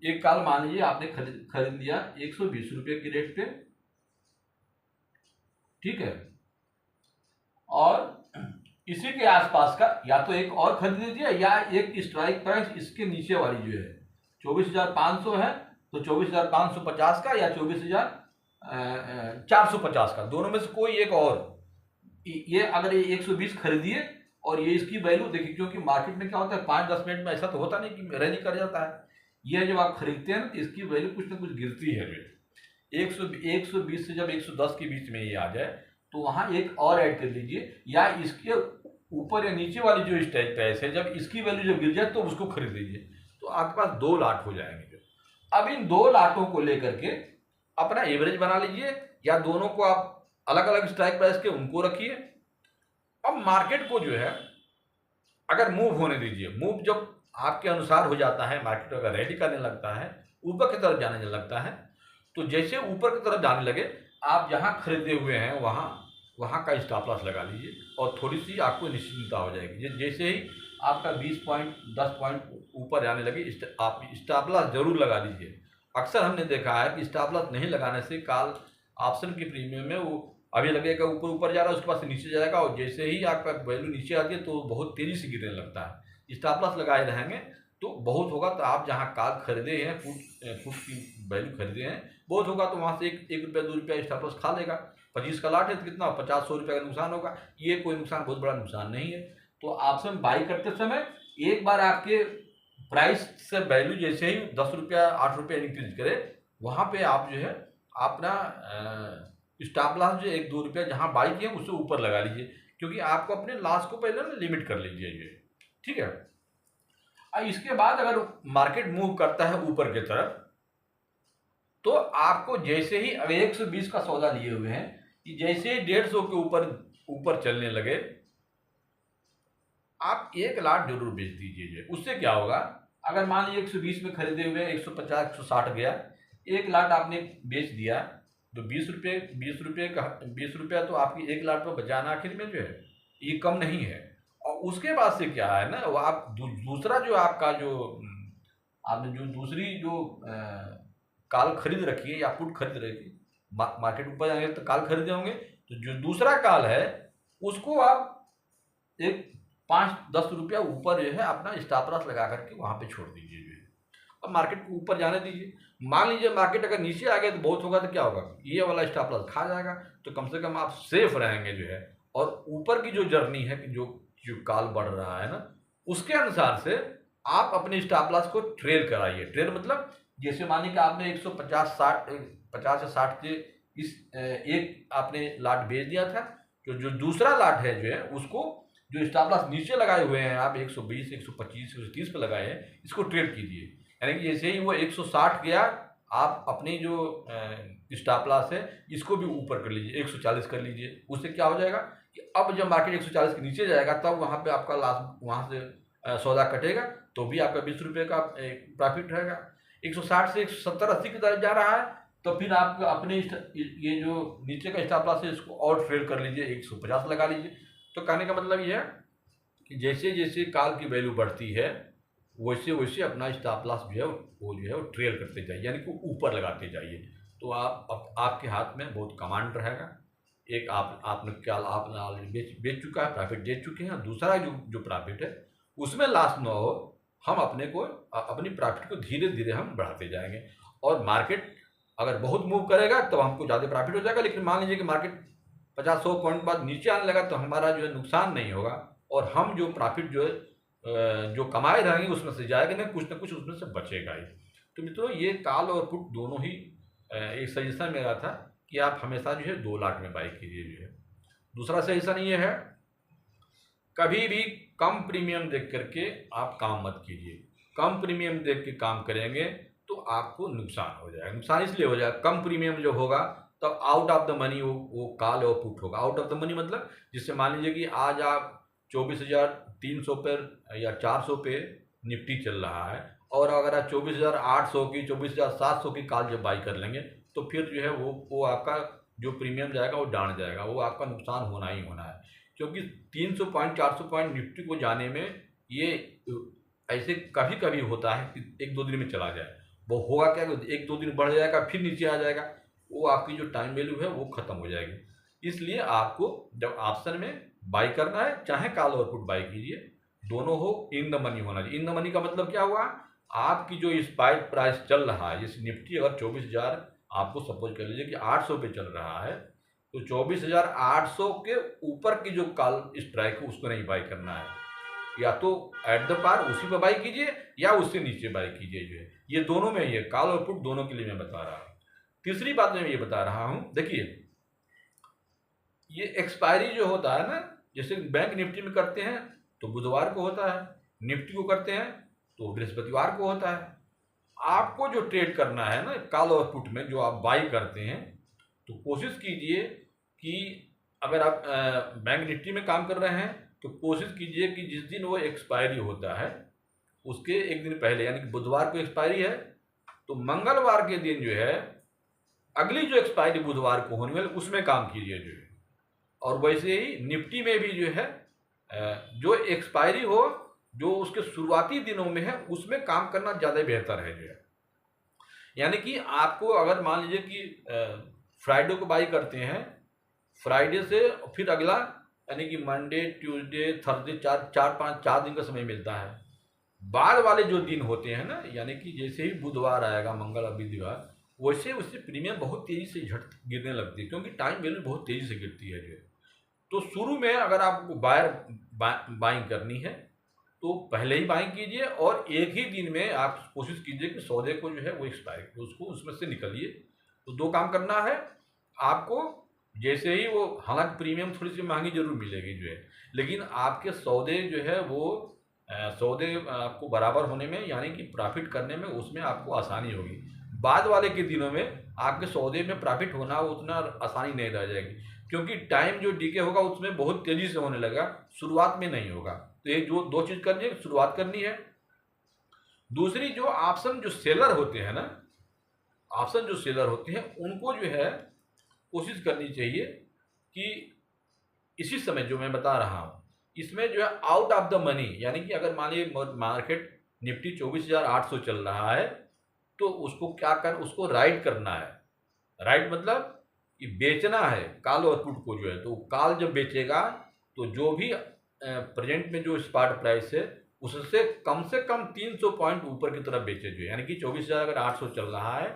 S1: एक कॉल मान लीजिए आपने खरीद लिया 120 रुपये की रेट पे, ठीक है। और इसी के आसपास का या तो एक और खरीद लीजिए, या एक स्ट्राइक प्राइस इसके नीचे वाली जो है 24,500 है तो 24,550 का या 24,450 का, दोनों में से कोई एक। और ये अगर ये 120 खरीदिए और ये इसकी वैल्यू देखिए, क्योंकि मार्केट में क्या होता है 5-10 मिनट में ऐसा तो होता नहीं कि रेंज कर जाता है। ये जब आप खरीदते हैं तो इसकी वैल्यू कुछ ना कुछ गिरती है। 120 से जब 110 के बीच में ये आ जाए तो वहाँ एक और ऐड कर लीजिए, या इसके ऊपर या नीचे वाली जो स्ट्राइक प्राइस है, जब इसकी वैल्यू जब गिर जाए तो उसको खरीद लीजिए, तो आपके पास 2 लाट हो जाएंगे। अब इन 2 लाटों को लेकर के अपना एवरेज बना लीजिए, या दोनों को आप अलग अलग स्ट्राइक प्राइस के उनको रखिए। अब मार्केट को जो है अगर मूव होने दीजिए, मूव जब आपके अनुसार हो जाता है, मार्केट अगर रेडी करने लगता है, ऊपर की तरफ जाने लगता है, तो जैसे ऊपर की तरफ जाने लगे, आप जहां खरीदे हुए हैं वहां वहां का स्टॉप लॉस लगा लीजिए और थोड़ी सी आपको निश्चिंतता हो जाएगी। जैसे ही आपका 20 पॉइंट 10 पॉइंट ऊपर जाने लगे, आप स्टॉप लॉस जरूर लगा लीजिए। अक्सर हमने देखा है कि स्टॉप लॉस नहीं लगाने से कॉल ऑप्शन की प्रीमियम में वो अभी लगेगा ऊपर ऊपर जा रहा है, उसके पास से नीचे जाएगा, और जैसे ही आपका वैल्यू नीचे आती है तो बहुत तेजी से गिरने लगता है। स्टॉप लॉस लगाए रहेंगे तो बहुत होगा, तो आप जहां कार खरीदे हैं, फुट की वैल्यू खरीदे हैं, बहुत होगा तो वहां से एक रुपया 2 रुपया स्टॉप लॉस खा लेगा। 25 का लाट है तो कितना 50-100 रुपये का नुकसान होगा। ये कोई नुकसान, बहुत बड़ा नुकसान नहीं है। तो ऑप्शन बाई करते समय एक बार आपके प्राइस से वैल्यू जैसे ही 10 रुपया 8 रुपया इंक्रीज करे, वहां पे आप जो है अपना स्टॉप लॉस जो 1-2 रुपया जहां बाई किए उससे ऊपर लगा लीजिए, क्योंकि आपको अपने लॉस को पहले ना लिमिट कर लीजिए ये। ठीक है। अब इसके बाद अगर मार्केट मूव करता है ऊपर की तरफ, तो आपको जैसे ही अब 120 का सौदा लिए हुए हैं, कि जैसे ही 150 के ऊपर ऊपर चलने लगे, आप 1 लाख जरूर बेच दीजिए। उससे क्या होगा, अगर मान लीजिए 120 में खरीदे हुए 150 160 गया, 1 लाख आपने बेच दिया, तो 20 रुपया तो आपकी 1 लाख पर बचाना आखिर में जो है ये कम नहीं है। और उसके बाद से क्या है ना, वो आप दूसरा जो आपका जो आपने जो दूसरी जो कॉल खरीद रखी है या पुट खरीद रखी है, मार्केट ऊपर जाएंगे तो कॉल खरीदे होंगे, तो जो दूसरा कॉल है उसको आप एक 5-10 रुपया ऊपर जो है अपना स्टॉप लॉस लगा करके वहां पे छोड़ दीजिए जो है। अब मार्केट को ऊपर जाने दीजिए। मान लीजिए मार्केट अगर नीचे आ गया तो बहुत होगा, तो क्या होगा, ये वाला स्टॉप लॉस खा जाएगा, तो कम से कम आप सेफ रहेंगे जो है। और ऊपर की जो जर्नी है कि जो जो काल बढ़ रहा है ना, उसके अनुसार से आप अपने स्टॉप लॉस को ट्रेल कराइए। ट्रेल मतलब जैसे मानिए कि आपने 150 या 60 के इस एक आपने लाट बेच दिया था, तो जो दूसरा लाट है जो है उसको जो स्टॉप लॉस नीचे लगाए हुए हैं आप 120 125 130 पे लगाए हैं, इसको ट्रेड कीजिए। यानी कि जैसे ही वो 160 गया, आप अपनी जो स्टॉप लॉस है इसको भी ऊपर कर लीजिए, 140 कर लीजिए। उससे क्या हो जाएगा कि अब जब मार्केट 140 के नीचे जाएगा तब वहाँ पे आपका लॉस, वहाँ से सौदा कटेगा, तो भी आपका 20 रुपये का प्रॉफिट रहेगा। 160 से 170-80 की तरफ जा रहा है, तो फिर आप अपने ये जो नीचे का स्टॉप लॉस है इसको और ट्रेड कर लीजिए, 150 लगा लीजिए। तो कहने का मतलब ये है कि जैसे जैसे काल की वैल्यू बढ़ती है, वैसे वैसे अपना स्टॉप लॉस जो है वो ट्रेल करते जाइए, यानी कि ऊपर लगाते जाइए। तो आपके हाथ में बहुत कमांड रहेगा। एक आपने क्या आपने ऑलरेडी बेच चुका है, प्रॉफिट दे चुके हैं। दूसरा जो प्रॉफिट है उसमें लॉस ना हो, हम अपनी प्रॉफिट को धीरे धीरे हम बढ़ाते जाएंगे। और मार्केट अगर बहुत मूव करेगा तो हमको ज़्यादा प्रॉफिट हो जाएगा, लेकिन मान लीजिए कि मार्केट 50-100 पॉइंट बाद नीचे आने लगा, तो हमारा जो है नुकसान नहीं होगा, और हम जो प्रॉफिट जो है जो कमाए रहेंगे उसमें से जाएगा नहीं, कुछ ना कुछ उसमें से बचेगा ही। तो मित्रों, ये कॉल और पुट दोनों ही एक सजेशन मेरा था कि आप हमेशा जो है 2 लाख में बाई कीजिए जो है। दूसरा सजेशन ये है, कभी भी कम प्रीमियम देख करके आप काम मत कीजिए। कम प्रीमियम देख के काम करेंगे तो आपको नुकसान हो जाएगा। नुकसान इसलिए हो जाएगा, कम प्रीमियम जो होगा तो आउट ऑफ द मनी वो कॉल और पुट होगा। आउट ऑफ द मनी मतलब जिससे मान लीजिए कि आज आप 24,300 पर या 400 पे निफ्टी चल रहा है, और अगर आप 24,800 की 24,700 की कॉल जब बाई कर लेंगे, तो फिर जो है वो आपका जो प्रीमियम जाएगा वो डाउन जाएगा, वो आपका नुकसान होना ही होना है। क्योंकि 300 पॉइंट 400 पॉइंट निफ्टी को जाने में ये ऐसे कभी कभी होता है कि 1-2 दिन में चला जाए। वो होगा क्या, 1-2 दिन बढ़ जाएगा फिर नीचे आ जाएगा, वो आपकी जो टाइम वैल्यू है वो खत्म हो जाएगी। इसलिए आपको जब ऑप्शन में बाई करना है, चाहे कॉल और पुट बाई कीजिए, दोनों हो इन द मनी होना चाहिए। इन द मनी का मतलब क्या हुआ, आपकी जो स्पाइक प्राइस चल रहा है, जैसे निफ्टी अगर 24,000 आपको सपोज कर लीजिए कि 800 पे चल रहा है, तो 24,800 के ऊपर की जो कॉल स्ट्राइक है उसको नहीं बाई करना है। या तो एट द पार उसी पर बाई कीजिए या उससे नीचे बाई कीजिए जो है। ये दोनों में, ये कॉल और पुट दोनों के लिए मैं बता रहा हूँ। तीसरी बात मैं ये बता रहा हूँ, देखिए ये एक्सपायरी जो होता है ना, जैसे बैंक निफ्टी में करते हैं तो बुधवार को होता है, निफ्टी को करते हैं तो बृहस्पतिवार को होता है। आपको जो ट्रेड करना है ना कॉल और पुट में जो आप बाई करते हैं, तो कोशिश कीजिए कि अगर आप बैंक निफ्टी में काम कर रहे हैं तो कोशिश कीजिए कि जिस दिन वो एक्सपायरी होता है उसके एक दिन पहले, यानी कि बुधवार को एक्सपायरी है तो मंगलवार के दिन जो है अगली जो एक्सपायरी बुधवार को होने वाली उसमें काम कीजिए जो है। और वैसे ही निफ्टी में भी जो है जो एक्सपायरी हो जो उसके शुरुआती दिनों में है उसमें काम करना ज़्यादा बेहतर है जो है। यानी कि आपको अगर मान लीजिए कि फ्राइडे को बाई करते हैं, फ्राइडे से फिर अगला यानी कि मंडे ट्यूसडे थर्सडे चार दिन का समय मिलता है। बाद वाले जो दिन होते हैं ना, यानी कि जैसे ही बुधवार आएगा मंगल और बुधवार, वैसे उससे प्रीमियम बहुत तेज़ी से झट गिरने लगती है क्योंकि टाइम वैल्यू बहुत तेज़ी से गिरती है जो है। तो शुरू में अगर आपको बाइंग करनी है तो पहले ही बाइंग कीजिए और एक ही दिन में आप कोशिश कीजिए कि सौदे को जो है वो एक्सपायर उसको उसमें से निकलिए। तो दो काम करना है आपको। जैसे ही वो, हालांकि प्रीमियम थोड़ी सी महंगी जरूर मिलेगी जो है, लेकिन आपके सौदे जो है वो सौदे आपको बराबर होने में यानी कि प्रॉफिट करने में उसमें आपको आसानी होगी। बाद वाले के दिनों में आपके सौदे में प्रॉफिट होना उतना आसानी नहीं रह जाएगी क्योंकि टाइम जो डीके होगा उसमें बहुत तेज़ी से होने लगा, शुरुआत में नहीं होगा। तो ये जो दो चीज़ करनी है, शुरुआत करनी है। दूसरी, जो ऑप्शन जो सेलर होते हैं ना, ऑप्शन जो सेलर होते हैं उनको जो है कोशिश करनी चाहिए कि इसी समय जो मैं बता रहा हूँ इसमें जो है आउट ऑफ द मनी, यानी कि अगर मान लीजिए मार्केट निफ्टी 24,800 चल रहा है तो उसको क्या कर, उसको राइट करना है। राइट मतलब कि बेचना है कॉल और पुट को जो है। तो कॉल जब बेचेगा तो जो भी प्रेजेंट में जो स्पॉट प्राइस है उससे कम 300 पॉइंट ऊपर की तरफ बेचे जो है। यानी कि 24,800 चल रहा है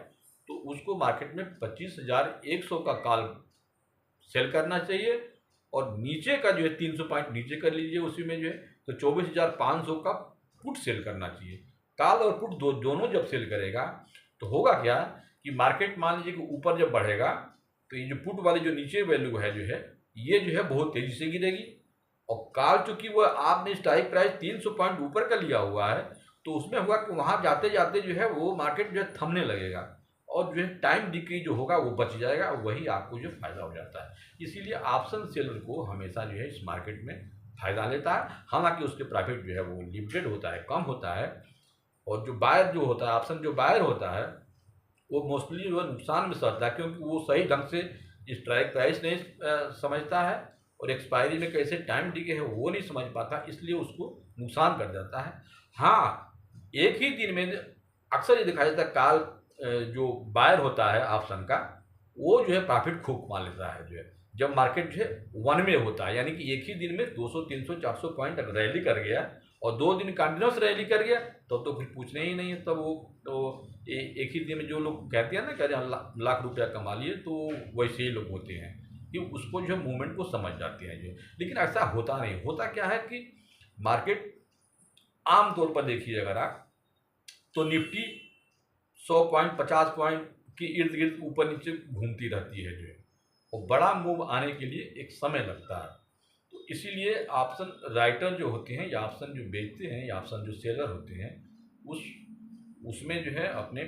S1: तो उसको मार्केट में 25,100 का कॉल सेल करना चाहिए और नीचे का जो है 300 पॉइंट नीचे कर लीजिए उसी में जो है, तो 24,500 का पुट सेल करना चाहिए। कॉल और पुट दोनों जब सेल करेगा तो होगा क्या कि मार्केट मान लीजिए कि ऊपर जब बढ़ेगा तो ये जो पुट वाली जो नीचे वैल्यू है जो है ये जो है बहुत तेजी से गिरेगी। और कॉल चूंकि वो आपने स्ट्राइक प्राइस 300 पॉइंट ऊपर का लिया हुआ है तो उसमें होगा कि वहां जाते जाते जो है वो मार्केट जो है थमने लगेगा और जो है टाइम डिके जो होगा वो बच जाएगा, वही आपको जो फायदा हो जाता है। इसीलिए ऑप्शन सेलर को हमेशा जो है इस मार्केट में फायदा लेता है। हालांकि उसके प्रॉफिट जो है वो लिमिटेड होता है, कम होता है। और जो बायर जो होता है, ऑप्शन जो बायर होता है वो मोस्टली जो है नुकसान में सहता है क्योंकि वो सही ढंग से स्ट्राइक प्राइस नहीं समझता है और एक्सपायरी में कैसे टाइम डिके है वो नहीं समझ पाता, इसलिए उसको नुकसान कर जाता है। हाँ, एक ही दिन में अक्सर ये दिखाई देता है कॉल जो बायर होता है ऑप्शन का वो जो है प्रॉफिट खूब कमा लेता है जो है, जब मार्केट जो है वन में होता है। यानी कि एक ही दिन में 200 300 400 पॉइंट अगर रैली कर गया और 2 दिन कंटिन्यूस रैली कर गया तो फिर पूछने ही नहीं है। तब वो तो एक ही दिन में जो लोग कहते हैं ना कि अरे लाख रुपया कमा लिए, तो वैसे ही लोग होते हैं कि उसको जो है मूवमेंट को समझ जाते हैं जो। लेकिन ऐसा होता नहीं, होता क्या है कि मार्केट आमतौर पर देखिए अगर आप तो निफ्टी 100 पॉइंट 50 पॉइंट के इर्द गिर्द ऊपर नीचे घूमती रहती है जो है, और बड़ा मूव आने के लिए एक समय लगता है। तो इसीलिए ऑप्शन राइटर जो होते हैं या ऑप्शन जो बेचते हैं या ऑप्शन जो सेलर होते हैं उसमें जो है अपने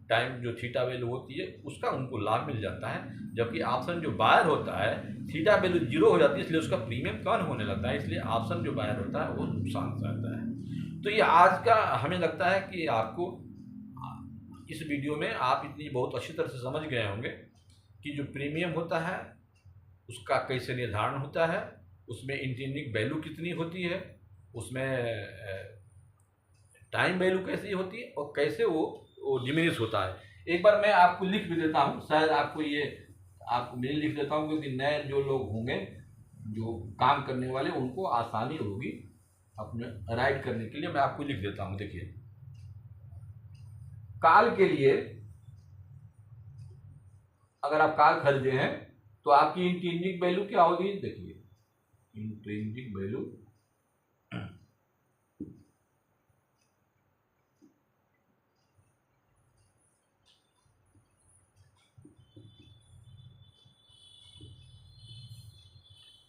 S1: टाइम जो थीटा वैल्यू होती है उसका उनको लाभ मिल जाता है, जबकि ऑप्शन जो बायर होता है थीटा वैल्यू 0 हो जाती है इसलिए उसका प्रीमियम कम होने लगता है, इसलिए ऑप्शन जो बायर होता है वो नुकसान रहता है। तो ये आज का हमें लगता है कि आपको इस वीडियो में आप इतनी बहुत अच्छी तरह से समझ गए होंगे कि जो प्रीमियम होता है उसका कैसे निर्धारण होता है, उसमें इंट्रिंसिक वैल्यू कितनी होती है, उसमें टाइम वैल्यू कैसी होती है और कैसे वो डिमिनिश होता है। एक बार मैं आपको लिख भी देता हूँ, शायद आपको ये आपको मैं लिख देता हूँ क्योंकि नए जो लोग होंगे जो काम करने वाले उनको आसानी होगी अपने राइड करने के लिए। मैं आपको लिख देता हूँ, देखिए काल के लिए अगर आप काल खरीदे हैं तो आपकी इंट्रिंसिक वैल्यू क्या होगी, देखिए इंट्रिंसिक वैल्यू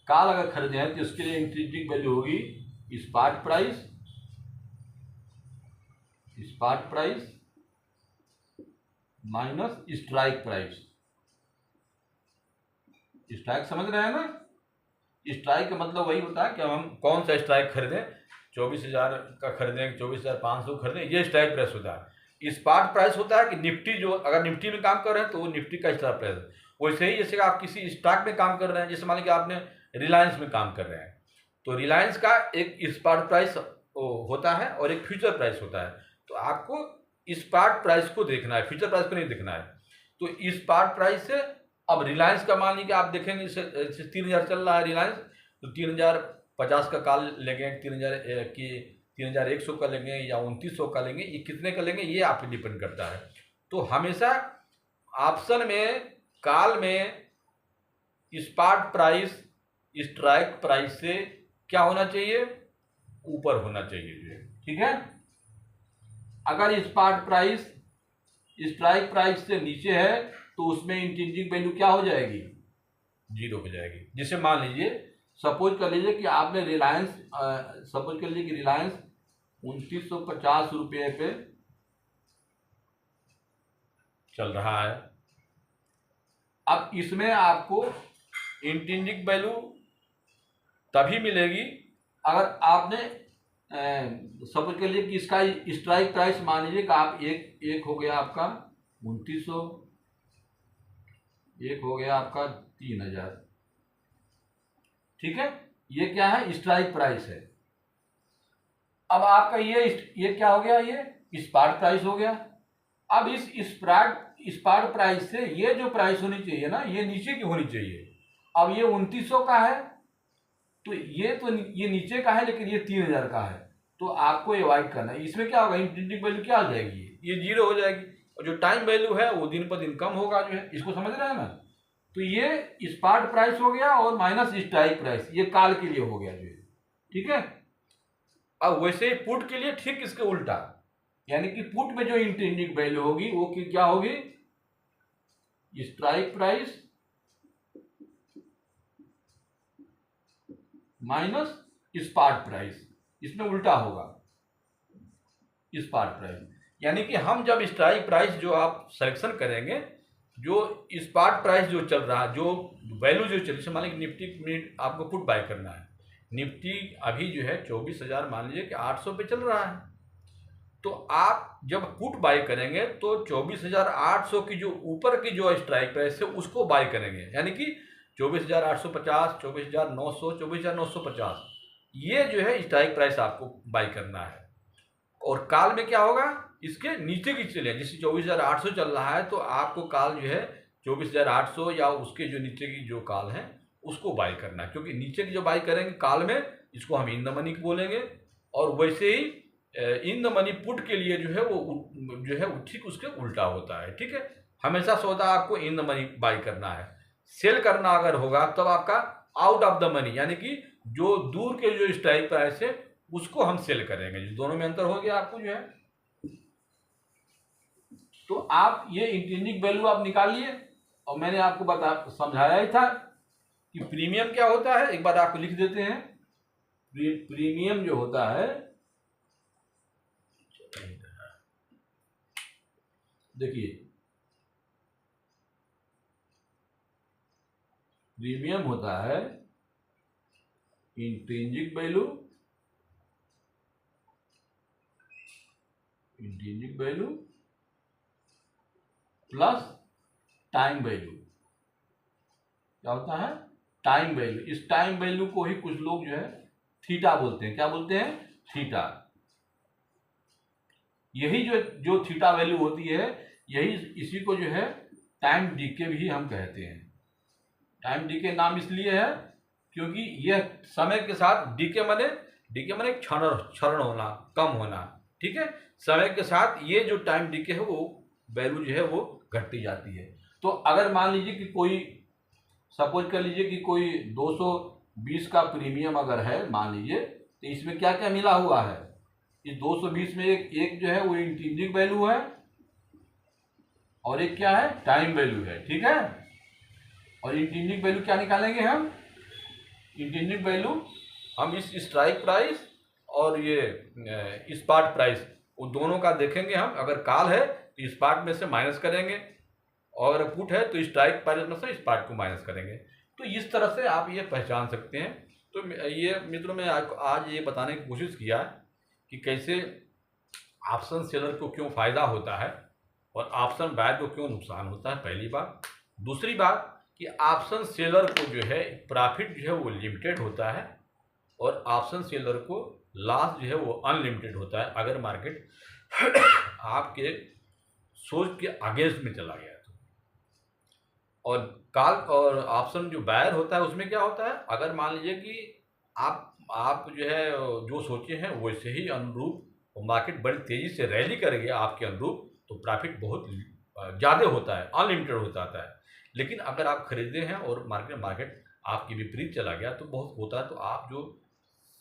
S1: काल अगर खरीदे हैं तो इसके लिए इंट्रिंसिक वैल्यू होगी spot price spot price minus strike price. Strike समझ रहे हैं ना? स्ट्राइक का मतलब वही होता है कि हम कौन सा स्ट्राइक खरीदें, 24,000 का खरीदें, 24,500 खरीदें, ये स्ट्राइक प्राइस होता है। स्पॉट प्राइस होता है कि निफ्टी जो, अगर निफ्टी में काम कर रहे हैं तो वो निफ्टी का स्टॉक प्राइस है। वैसे ही जैसे आप किसी स्टॉक में काम कर रहे हैं, जैसे मान लीजिए आपने रिलायंस में काम कर रहे हैं, तो रिलायंस का एक स्पॉट प्राइस होता है और एक फ्यूचर प्राइस होता है। तो आपको स्पॉट प्राइस को देखना है, फ्यूचर प्राइस को नहीं देखना है। तो स्पॉट प्राइस से अब रिलायंस का मान लीजिए आप देखेंगे इसे 3,000 चल रहा है रिलायंस, तो 3,050 का कॉल लेंगे, 3,100 का लेंगे या 2,900 का लेंगे, ये कितने का लेंगे ये आप पे डिपेंड करता है। तो हमेशा ऑप्शन में कॉल में स्पॉट प्राइस स्ट्राइक प्राइस से क्या होना चाहिए, ऊपर होना चाहिए, ठीक है। अगर स्पॉट प्राइस स्ट्राइक प्राइस से नीचे है तो उसमें इंट्रिंसिक वैल्यू क्या हो जाएगी, 0 हो जाएगी। जैसे मान लीजिए सपोज कर लीजिए कि आपने रिलायंस सपोज कर लीजिए कि रिलायंस 2,950 रुपये पे चल रहा है। अब इसमें आपको इंट्रिंसिक वैल्यू तभी मिलेगी अगर आपने सपोज कर लीजिए कि इसका स्ट्राइक प्राइस मान लीजिए कि आप एक हो गया आपका 2,900, एक हो गया आपका 3,000, ठीक है। ये क्या है, स्ट्राइक प्राइस है। अब आपका ये क्या हो गया, ये स्पॉट प्राइस हो गया। अब इस स्पॉट प्राइस से ये जो प्राइस होनी चाहिए ना, ये नीचे की होनी चाहिए। अब ये 2,900 का है तो ये नीचे का है, लेकिन ये 3,000 का है, तो आपको अवॉइड करना है। इसमें क्या होगा, इंट्रिंसिक वैल्यू क्या आ जाएगी, ये 0 हो जाएगी, और जो टाइम वैल्यू है वो दिन पर दिन कम होगा जो है। इसको समझ रहे हैं ना? तो ये स्पॉट प्राइस हो गया और माइनस स्ट्राइक प्राइस, ये काल के लिए हो गया जो है, ठीक है। अब वैसे ही पुट के लिए ठीक इसके उल्टा, यानी कि पुट में जो इंट्रिंसिक वैल्यू होगी वो क्या होगी, strike price minus spot price, इसमें उल्टा होगा स्पॉट प्राइस। यानी कि हम जब स्ट्राइक प्राइस जो आप सिलेक्शन करेंगे, जो स्पॉट प्राइस जो चल रहा है, जो वैल्यू जो चल रही है, मान लीजिए निफ्टी आपको पुट बाय करना है, निफ्टी अभी जो है 24,000 मान लीजिए कि 800 पे चल रहा है, तो आप जब पुट बाय करेंगे तो 24,800 की जो ऊपर की जो स्ट्राइक प्राइस है उसको बाय करेंगे, यानी कि 24,850, 24,900, 24,950, ये जो है स्ट्राइक प्राइस आपको बाय करना है। और कॉल में क्या होगा, इसके नीचे की चले, जैसे 24,800 चल रहा है तो आपको कॉल जो है 24,800 या उसके जो नीचे की जो कॉल है उसको बाय करना है, क्योंकि नीचे की जो बाय करेंगे कॉल में, इसको हम इन द मनी बोलेंगे। और वैसे ही इन द मनी पुट के लिए जो है वो ठीक उसके उल्टा होता है, ठीक है। हमेशा सौदा आपको इन द मनी बाय करना है। सेल करना अगर होगा तब तो आपका आउट ऑफ द मनी, यानी कि जो दूर के जो स्ट्राइक प्राइस है उसको हम सेल करेंगे। दोनों में अंतर हो गया आपको जो है। तो आप ये इंट्रिंसिक वैल्यू आप निकालिए, और मैंने आपको समझाया ही था कि प्रीमियम क्या होता है, एक बार आपको लिख देते हैं। प्रीमियम जो होता है, देखिए प्रीमियम होता है intrinsic value plus time value. क्या होता है, टाइम वैल्यू। इस टाइम वैल्यू को ही कुछ लोग जो है थीटा बोलते हैं। क्या बोलते हैं, थीटा। यही जो थीटा वैल्यू होती है, यही इसी को जो है टाइम डीके भी हम कहते हैं। टाइम डीके नाम इसलिए है क्योंकि यह समय के साथ डीके माने क्षरण होना, कम होना, ठीक है। समय के साथ ये जो टाइम डीके है वो वैल्यू जो है वो घटती जाती है। तो अगर मान लीजिए कि कोई, सपोज कर लीजिए कि कोई 220 का प्रीमियम अगर है मान लीजिए, तो इसमें क्या क्या मिला हुआ है, इस 220 में एक जो है वो इंट्रिंसिक वैल्यू है और एक क्या है, टाइम वैल्यू है, ठीक है। और इंट्रिंसिक वैल्यू क्या निकालेंगे हम, इंट्रिंसिक वैल्यू हम इस स्ट्राइक प्राइस और ये स्पॉट प्राइस उन दोनों का देखेंगे हम। अगर कॉल है तो इस पार्ट में से माइनस करेंगे, और अगर पुट है तो स्ट्राइक प्राइस में से इस पार्ट को माइनस करेंगे। तो इस तरह से आप ये पहचान सकते हैं। तो ये मित्रों मैं आज ये बताने की कोशिश किया कि कैसे ऑप्शन सेलर को क्यों फ़ायदा होता है और ऑप्शन बायर को क्यों नुकसान होता है, पहली बात। दूसरी बात कि ऑप्शन सेलर को जो है प्रॉफिट जो है वो लिमिटेड होता है, और ऑप्शन सेलर को लॉस जो है वो अनलिमिटेड होता है अगर मार्केट आपके सोच के अगेंस्ट में चला गया तो। और कॉल और ऑप्शन जो बायर होता है उसमें क्या होता है, अगर मान लीजिए कि आप जो है जो सोचे हैं वैसे ही अनुरूप मार्केट बड़ी तेज़ी से रैली कर गया आपके अनुरूप, तो प्रॉफिट बहुत ज़्यादा होता है, अनलिमिटेड हो जाता है। लेकिन अगर आप खरीदे हैं और मार्केट आपके विपरीत चला गया तो बहुत होता है, तो आप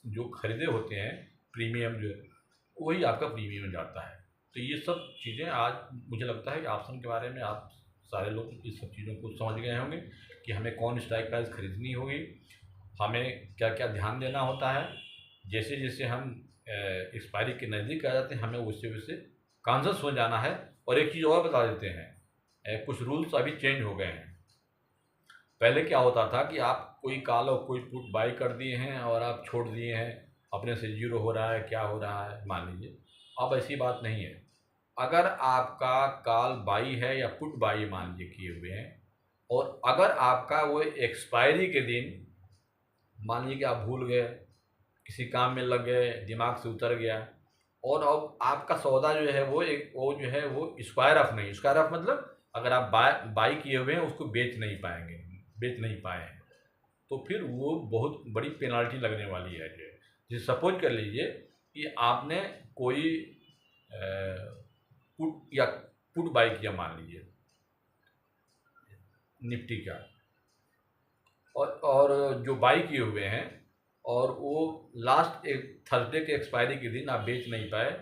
S1: जो खरीदे होते हैं प्रीमियम जो है वही आपका प्रीमियम जाता है। तो ये सब चीज़ें आज मुझे लगता है कि ऑप्शन के बारे में आप सारे लोग इस सब चीज़ों को समझ गए होंगे कि हमें कौन स्ट्राइक प्राइस खरीदनी होगी, हमें क्या क्या ध्यान देना होता है। जैसे जैसे हम एक्सपायरी के नज़दीक आ जाते हैं हमें वैसे वैसे कॉन्शियस हो जाना है। और एक चीज़ और बता देते हैं, कुछ रूल्स अभी चेंज हो गए हैं। पहले क्या होता था कि आप कोई कॉल और कोई पुट बाई कर दिए हैं और आप छोड़ दिए हैं, अपने से जीरो हो रहा है, क्या हो रहा है मान लीजिए। अब ऐसी बात नहीं है। अगर आपका कॉल बाई है या पुट बाई मान लीजिए किए हुए हैं, और अगर आपका वो एक्सपायरी के दिन मान लीजिए कि आप भूल गए, किसी काम में लग गए, दिमाग से उतर गया, और अब आपका सौदा जो है वो जो है वो स्क्वायर ऑफ नहीं, स्क्वायर ऑफ मतलब अगर आप बाई किए हुए हैं उसको बेच नहीं पाए हैं, तो फिर वो बहुत बड़ी पेनाल्टी लगने वाली है। जो जैसे सपोज कर लीजिए कि आपने कोई पुट बाई किया मान लीजिए निफ्टी का, और जो बाई किए हुए हैं और वो लास्ट एक थर्सडे के एक्सपायरी के दिन आप बेच नहीं पाए,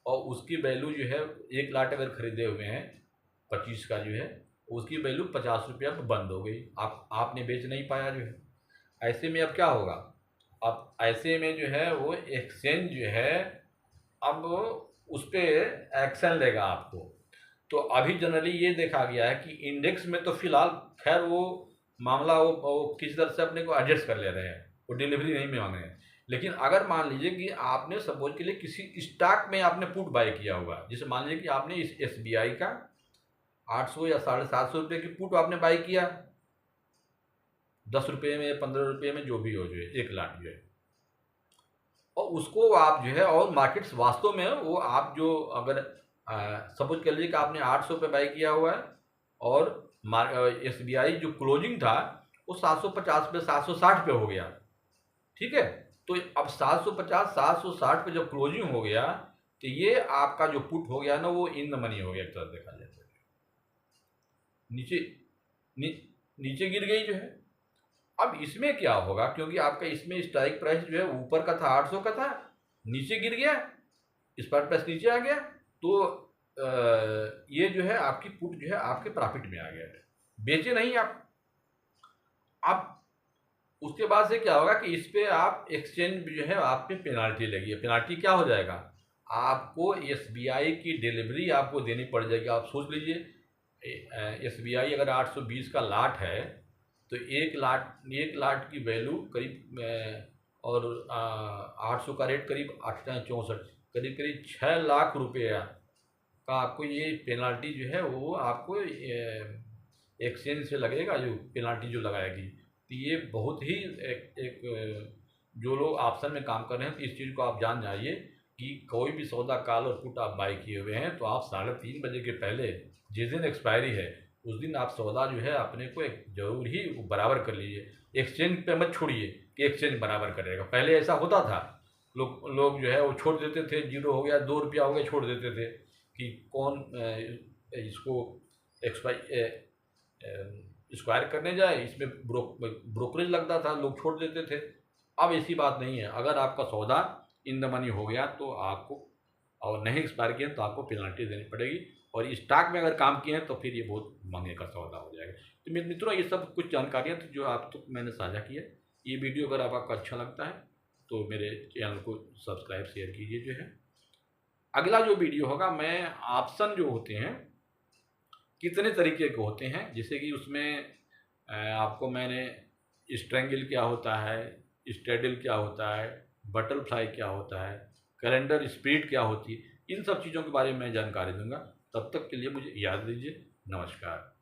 S1: और उसकी वैल्यू जो है 1 लाख अगर खरीदे हुए हैं 25 का जो है उसकी वैल्यू 50 रुपया पर बंद हो गई, आपने बेच नहीं पाया जो है। ऐसे में अब क्या होगा, अब ऐसे में जो है वो एक्सचेंज जो है अब उस पर एक्शन लेगा आपको। तो अभी जनरली ये देखा गया है कि इंडेक्स में तो फिलहाल खैर वो मामला वो किसी तरह से अपने को एडजस्ट कर ले रहे हैं, वो डिलीवरी नहीं मांग रहे हैं। लेकिन अगर मान लीजिए कि आपने सपोज के लिए किसी स्टॉक में आपने पुट बाय किया हुआ, जैसे मान लीजिए कि आपने इस SBI का 800 या 750 रुपये की पुट आपने बाय किया, 10 रुपये में 15 रुपये में जो भी हो, जो है 1 लाख जो है, और उसको आप जो है, और मार्केट्स वास्तव में वो आप जो अगर सपोज कर लीजिए कि आपने 800 पे बाई किया हुआ है, और SBI जो क्लोजिंग था वो 750 पे 760 पे हो गया, ठीक है। तो अब 750 760 पे जब क्लोजिंग हो गया तो ये आपका जो पुट हो गया ना वो इन द मनी हो गया, एक तरह देखा जाए तो नीचे नीचे गिर गई जो है। अब इसमें क्या होगा, क्योंकि आपका इसमें स्ट्राइक प्राइस जो है ऊपर का था 800 का था, नीचे गिर गया, स्पॉट प्राइस नीचे आ गया, तो ये जो है आपकी पुट जो है आपके प्रॉफिट में आ गया, बेचे नहीं आप। अब उसके बाद से क्या होगा कि इस पे आप एक्सचेंज जो है आप पे पेनाल्टी लगी है। पेनाल्टी क्या हो जाएगा, आपको SBI की डिलीवरी आपको देनी पड़ जाएगी। आप सोच लीजिए SBI अगर 820 का लाट है तो 1 लाख की वैल्यू करीब और 800 का रेट करीब 864, करीब 6 लाख रुपया का आपको ये पेनाल्टी जो है वो आपको एक्सचेंज से लगेगा, जो पेनाल्टी जो लगाएगी। तो ये बहुत ही एक जो लोग ऑप्शन में काम कर रहे हैं तो इस चीज़ को आप जान जाइए कि कोई भी सौदा कॉल और पुट आप बाई किए हुए हैं तो आप 3:30 बजे के पहले जिस दिन एक्सपायरी है उस दिन आप सौदा जो है अपने को एक जरूर ही बराबर कर लीजिए। एक्सचेंज पे मत छोड़िए कि एक्सचेंज बराबर करेगा। पहले ऐसा होता था, लोग जो है वो छोड़ देते थे, 0 हो गया 2 रुपया हो गया छोड़ देते थे कि कौन इसको स्क्वायर करने जाए, इसमें ब्रोकरेज लगता था, लोग छोड़ देते थे। अब ऐसी बात नहीं है, अगर आपका सौदा इन द मनी हो गया तो आपको, और नहीं एक्सपायर किए तो आपको पेनल्टी देनी पड़ेगी, और स्टॉक में अगर काम किए हैं तो फिर ये बहुत महंगे का सौदा हो जाएगा। तो मेरे मित्रों ये सब कुछ जानकारियाँ थी जो आप तो मैंने साझा किया। ये वीडियो अगर आपको अच्छा लगता है तो मेरे चैनल को सब्सक्राइब शेयर कीजिए जो है। अगला जो वीडियो होगा मैं ऑप्शन जो होते हैं कितने तरीके के होते हैं, जैसे कि उसमें आपको मैंने स्ट्रैंगल क्या होता है, स्ट्रेडल क्या होता है, बटरफ्लाई क्या होता है, कैलेंडर स्पीड क्या होती है, इन सब चीज़ों के बारे में मैं जानकारी दूंगा। तब तक के लिए मुझे याद दीजिए। नमस्कार।